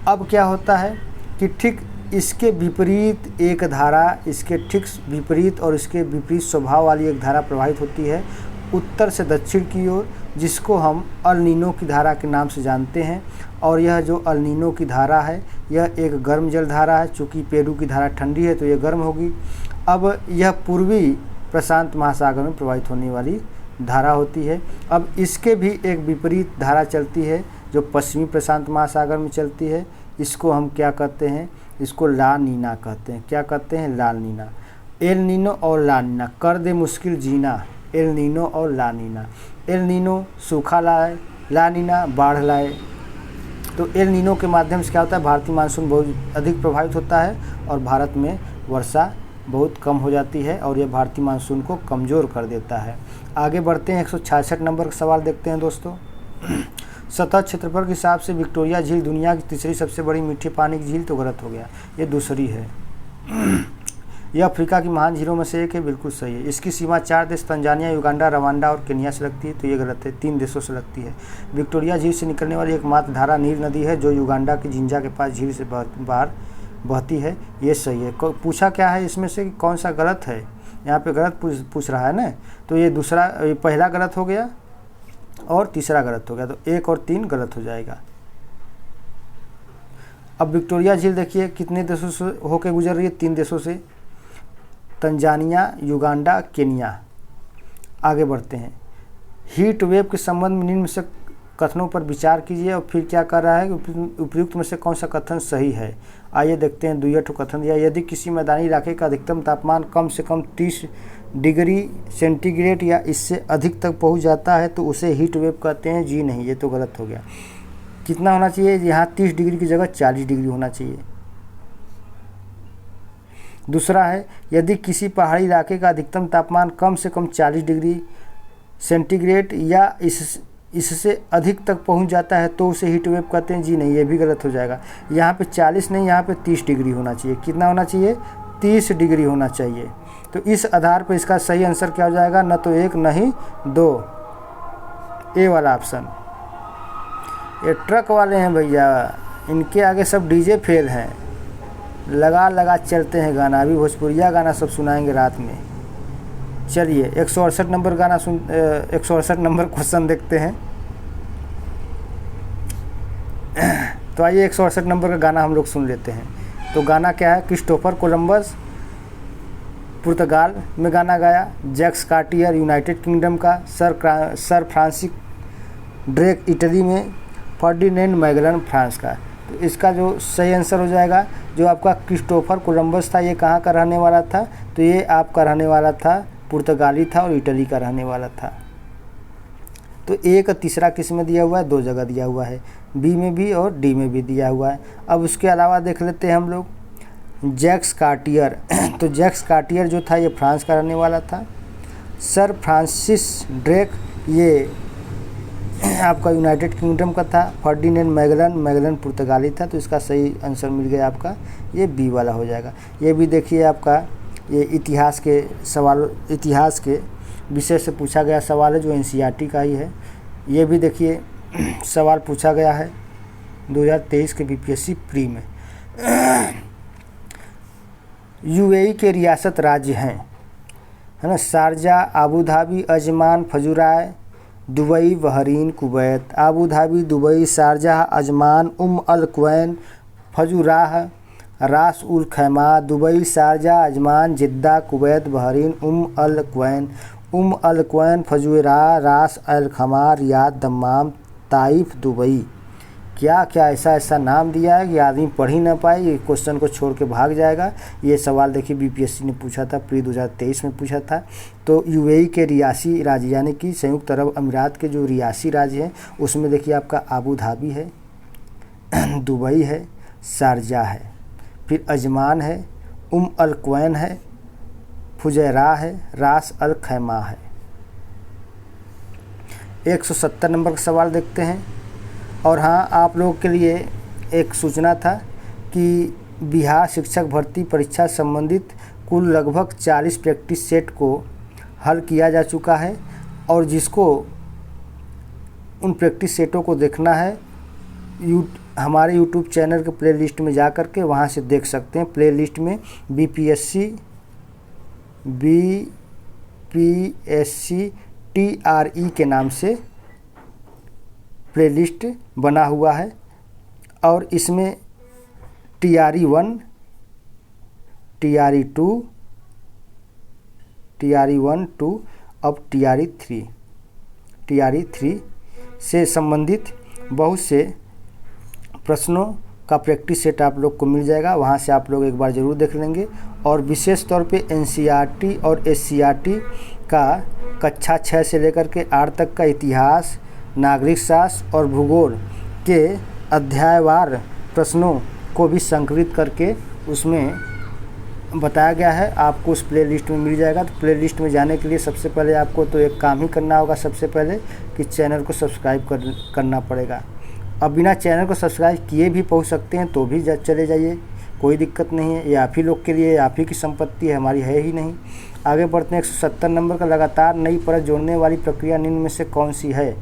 अब क्या होता है कि ठीक इसके विपरीत एक धारा, इसके ठीक विपरीत और इसके विपरीत स्वभाव वाली एक धारा प्रवाहित होती है उत्तर से दक्षिण की ओर, जिसको हम अल नीनो की धारा के नाम से जानते हैं। और यह जो अल नीनो की धारा है यह एक गर्म जल धारा है। चूँकि पेरू की धारा ठंडी है तो यह गर्म होगी। अब यह पूर्वी प्रशांत महासागर में प्रवाहित होने वाली धारा होती है। अब इसके भी एक विपरीत धारा चलती है जो पश्चिमी प्रशांत महासागर में चलती है। इसको हम क्या कहते हैं? इसको ला नीना कहते हैं। क्या कहते हैं? ला नीना। एल नीनो और ला नीना, कर दे मुश्किल जीना। एल नीनो और ला नीना। एल नीनो सूखा लाए, ला नीना बाढ़ लाए। तो एल नीनो के माध्यम से क्या होता है? भारतीय मानसून बहुत अधिक प्रभावित होता है और भारत में वर्षा बहुत कम हो जाती है और यह भारतीय मानसून को कमज़ोर कर देता है। आगे बढ़ते हैं, 166 नंबर का सवाल देखते हैं दोस्तों। सतह क्षेत्रफल के हिसाब से विक्टोरिया झील दुनिया की तीसरी सबसे बड़ी मीठे पानी की झील, तो गलत हो गया, ये दूसरी है। यह अफ्रीका की महान झीलों में से एक है, बिल्कुल सही है। इसकी सीमा 4 देश तंजानिया, युगांडा, रवांडा और केन्या से लगती है, तो ये गलत है, 3 देशों से लगती है। विक्टोरिया झील से निकलने वाली एकमात्र धारा नील नदी है जो युगांडा की जिंजा के पास झील से बाहर बहती है, ये सही है। पूछा क्या है इसमें से कि कौन सा गलत है? यहाँ पे गलत पूछ रहा है ना, तो ये दूसरा, ये पहला गलत हो गया और तीसरा गलत हो गया, तो 1 और 3 गलत हो जाएगा। अब विक्टोरिया झील देखिए कितने देशों से होकर गुजर रही है? 3 देशों से, तंजानिया, युगांडा, केन्या। आगे बढ़ते हैं। हीट वेव के संबंध में निम्न में से कथनों पर विचार कीजिए और फिर क्या कर रहा है कि उपयुक्त में से कौन सा कथन सही है। आइए देखते हैं। दुईया कथन दिया, यदि किसी मैदानी इलाके का अधिकतम तापमान कम से कम 30 डिग्री सेंटीग्रेड या इससे अधिक तक पहुंच जाता है तो उसे हीट वेव कहते हैं। जी नहीं, ये तो गलत हो गया। कितना होना चाहिए? यहाँ 30 डिग्री की जगह 40 डिग्री होना चाहिए। दूसरा है, यदि किसी पहाड़ी इलाके का अधिकतम तापमान कम से कम 40 डिग्री सेंटीग्रेड या इससे अधिक तक पहुंच जाता है तो उसे हीट वेव कहते हैं। जी नहीं, ये भी गलत हो जाएगा। यहाँ पे 40 नहीं, यहाँ पे 30 डिग्री होना चाहिए। कितना होना चाहिए? 30 डिग्री होना चाहिए। तो इस आधार पर इसका सही आंसर क्या हो जाएगा? न तो 1 नहीं 2, ए वाला ऑप्शन। ये ट्रक वाले हैं भैया, इनके आगे सब डीजे फेल हैं, लगा लगा चलते हैं गाना। अभी भोजपुरिया गाना सब सुनाएंगे रात में। चलिए 168 नंबर गाना 168 नंबर क्वेश्चन देखते हैं। तो आइए 168 नंबर का गाना हम लोग सुन लेते हैं। तो गाना क्या है? क्रिस्टोफर कोलंबस पुर्तगाल में गाना गाया, जैक्स कार्टियर यूनाइटेड किंगडम का, सर फ्रांसिस ड्रेक इटली में, फर्डिनेंड मैगलन फ्रांस का। तो इसका जो सही आंसर हो जाएगा, जो आपका क्रिस्टोफर कोलंबस था ये कहाँ का रहने वाला था? तो ये आपका रहने वाला था पुर्तगाली था और इटली का रहने वाला था। तो एक तीसरा किस में दिया हुआ है? 2 जगह दिया हुआ है, बी में भी और डी में भी दिया हुआ है। अब उसके अलावा देख लेते हैं हम लोग जैक्स कार्टियर। तो जैक्स कार्टियर जो था ये फ्रांस का रहने वाला था। सर फ्रांसिस ड्रेक ये आपका यूनाइटेड किंगडम का था। फर्डिनेंड मैगलन पुर्तगाली था। तो इसका सही आंसर मिल गया आपका, ये बी वाला हो जाएगा। ये भी देखिए आपका ये इतिहास के सवाल, इतिहास के विषय से पूछा गया सवाल है जो एनसीईआरटी का ही है। ये भी देखिए सवाल पूछा गया है 2023 के बीपीएससी प्री में। यूएई के रियासत राज्य हैं, है ना, Sharjah, Abu Dhabi, Ajman, Fujairah, Dubai, Bahrain, Kuwait. Abu Dhabi, Dubai, Sharjah, Ajman, Al Quwain, Fujairah, Ras ul Khaimah. Dubai, Sharjah, Ajman, Jeddah, Kuwait, Bahrain, Al Quwain, Fujairah, Ras al खमा, Riyadh, Dammam, Taif, Dubai. क्या क्या ऐसा नाम दिया है कि आदमी पढ़ ही ना पाए, ये क्वेश्चन को छोड़ के भाग जाएगा। ये सवाल देखिए बीपीएससी ने पूछा था, प्री 2023 में पूछा था। तो यूएई के रियासी राज्य यानी कि संयुक्त अरब अमीरात के जो रियासी राज्य हैं उसमें देखिए आपका आबू धाबी है, दुबई है, शारजा है, फिर अजमान है, अल क्वैन है, फुजैरा है, रास अल खैमा है। 170 नंबर का सवाल देखते हैं। और हाँ, आप लोगों के लिए एक सूचना था कि बिहार शिक्षक भर्ती परीक्षा संबंधित कुल लगभग 40 प्रैक्टिस सेट को हल किया जा चुका है और जिसको उन प्रैक्टिस सेटों को देखना है हमारे यूट्यूब चैनल के प्लेलिस्ट में जा कर के वहाँ से देख सकते हैं। प्लेलिस्ट में बीपीएससी TRE के नाम से प्लेलिस्ट बना हुआ है और इसमें TRE 1, TRE 2, TRE 1, 2 अब TRE 3 से संबंधित बहुत से प्रश्नों का प्रैक्टिस सेट आप लोग को मिल जाएगा। वहाँ से आप लोग एक बार ज़रूर देख लेंगे। और विशेष तौर पे NCERT और SCERT का कक्षा 6 से लेकर के 8 तक का इतिहास, नागरिक शास्त्र और भूगोल के अध्यायवार प्रश्नों को भी संकलित करके उसमें बताया गया है। आपको उस प्लेलिस्ट में मिल जाएगा। तो प्लेलिस्ट में जाने के लिए सबसे पहले आपको तो एक काम ही करना होगा, सबसे पहले कि चैनल को सब्सक्राइब करना पड़ेगा। अब बिना चैनल को सब्सक्राइब किए भी पहुंच सकते हैं तो भी चले जाइए, कोई दिक्कत नहीं है। ये आप ही लोग के लिए, आप ही की संपत्ति है, हमारी है ही नहीं। आगे बढ़ते हैं। 170 नंबर का लगातार नई परत जोड़ने वाली प्रक्रिया निम्न में से कौन सी है?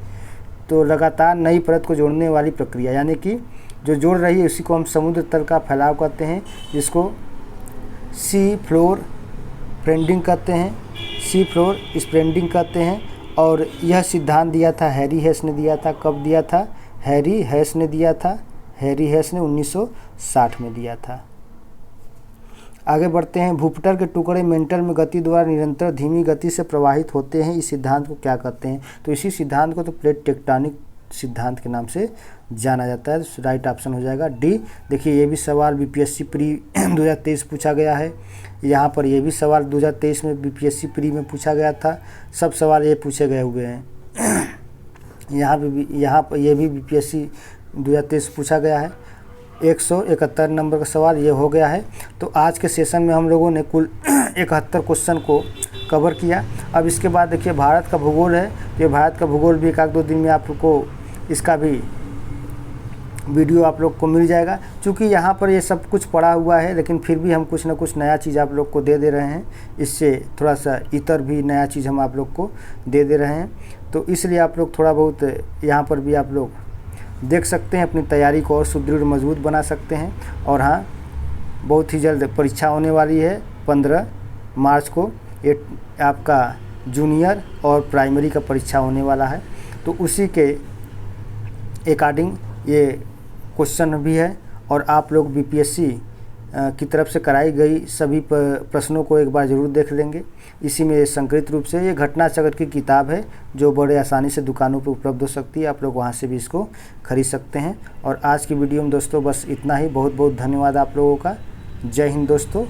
तो लगातार नई परत को जोड़ने वाली प्रक्रिया यानी कि जो जोड़ रही है उसी को हम समुद्र तल का फैलाव कहते हैं, जिसको सी फ्लोर स्प्रेडिंग कहते हैं, सी फ्लोर स्प्रेडिंग कहते हैं। और यह सिद्धांत दिया था हैरी हेस ने दिया था। कब दिया था? हैरी हेस ने दिया था। हैरी हेस ने 1960 में दिया था। आगे बढ़ते हैं। भूपटल के टुकड़े मेंटल में गति द्वारा निरंतर धीमी गति से प्रवाहित होते हैं, इस सिद्धांत को क्या कहते हैं? तो इसी सिद्धांत को तो प्लेट टेक्टोनिक सिद्धांत के नाम से जाना जाता है। तो राइट ऑप्शन हो जाएगा डी। देखिए ये भी सवाल बीपीएससी प्री 2023 पूछा गया है। यहाँ पर ये भी सवाल 2023 में बीपीएससी प्री में पूछा गया था। सब सवाल ये पूछे गए हुए हैं। यहाँ पर ये भी बीपीएससी 2023 पूछा गया है। 171 नंबर का सवाल ये हो गया है। तो आज के सेशन में हम लोगों ने कुल 71 क्वेश्चन को कवर किया। अब इसके बाद देखिए भारत का भूगोल है। ये भारत का भूगोल भी 1-2 दिन में आपको इसका भी वीडियो आप लोग को मिल जाएगा। क्योंकि यहाँ पर ये सब कुछ पड़ा हुआ है, लेकिन फिर भी हम कुछ ना कुछ नया चीज़ आप लोग को दे रहे हैं। इससे थोड़ा सा इतर भी नया चीज़ हम आप लोग को दे रहे हैं। तो इसलिए आप लोग थोड़ा बहुत यहाँ पर भी आप लोग देख सकते हैं, अपनी तैयारी को और सुदृढ़ मजबूत बना सकते हैं। और हाँ, बहुत ही जल्द परीक्षा होने वाली है 15 मार्च को। ये आपका जूनियर और प्राइमरी का परीक्षा होने वाला है। तो उसी के अकॉर्डिंग ये क्वेश्चन भी है। और आप लोग बीपीएससी की तरफ से कराई गई सभी प्रश्नों को एक बार ज़रूर देख लेंगे। इसी में संकलित रूप से ये घटना चक्र की किताब है, जो बड़े आसानी से दुकानों पर उपलब्ध हो सकती है। आप लोग वहाँ से भी इसको खरीद सकते हैं। और आज की वीडियो में दोस्तों बस इतना ही। बहुत बहुत धन्यवाद आप लोगों का। जय हिंद दोस्तों।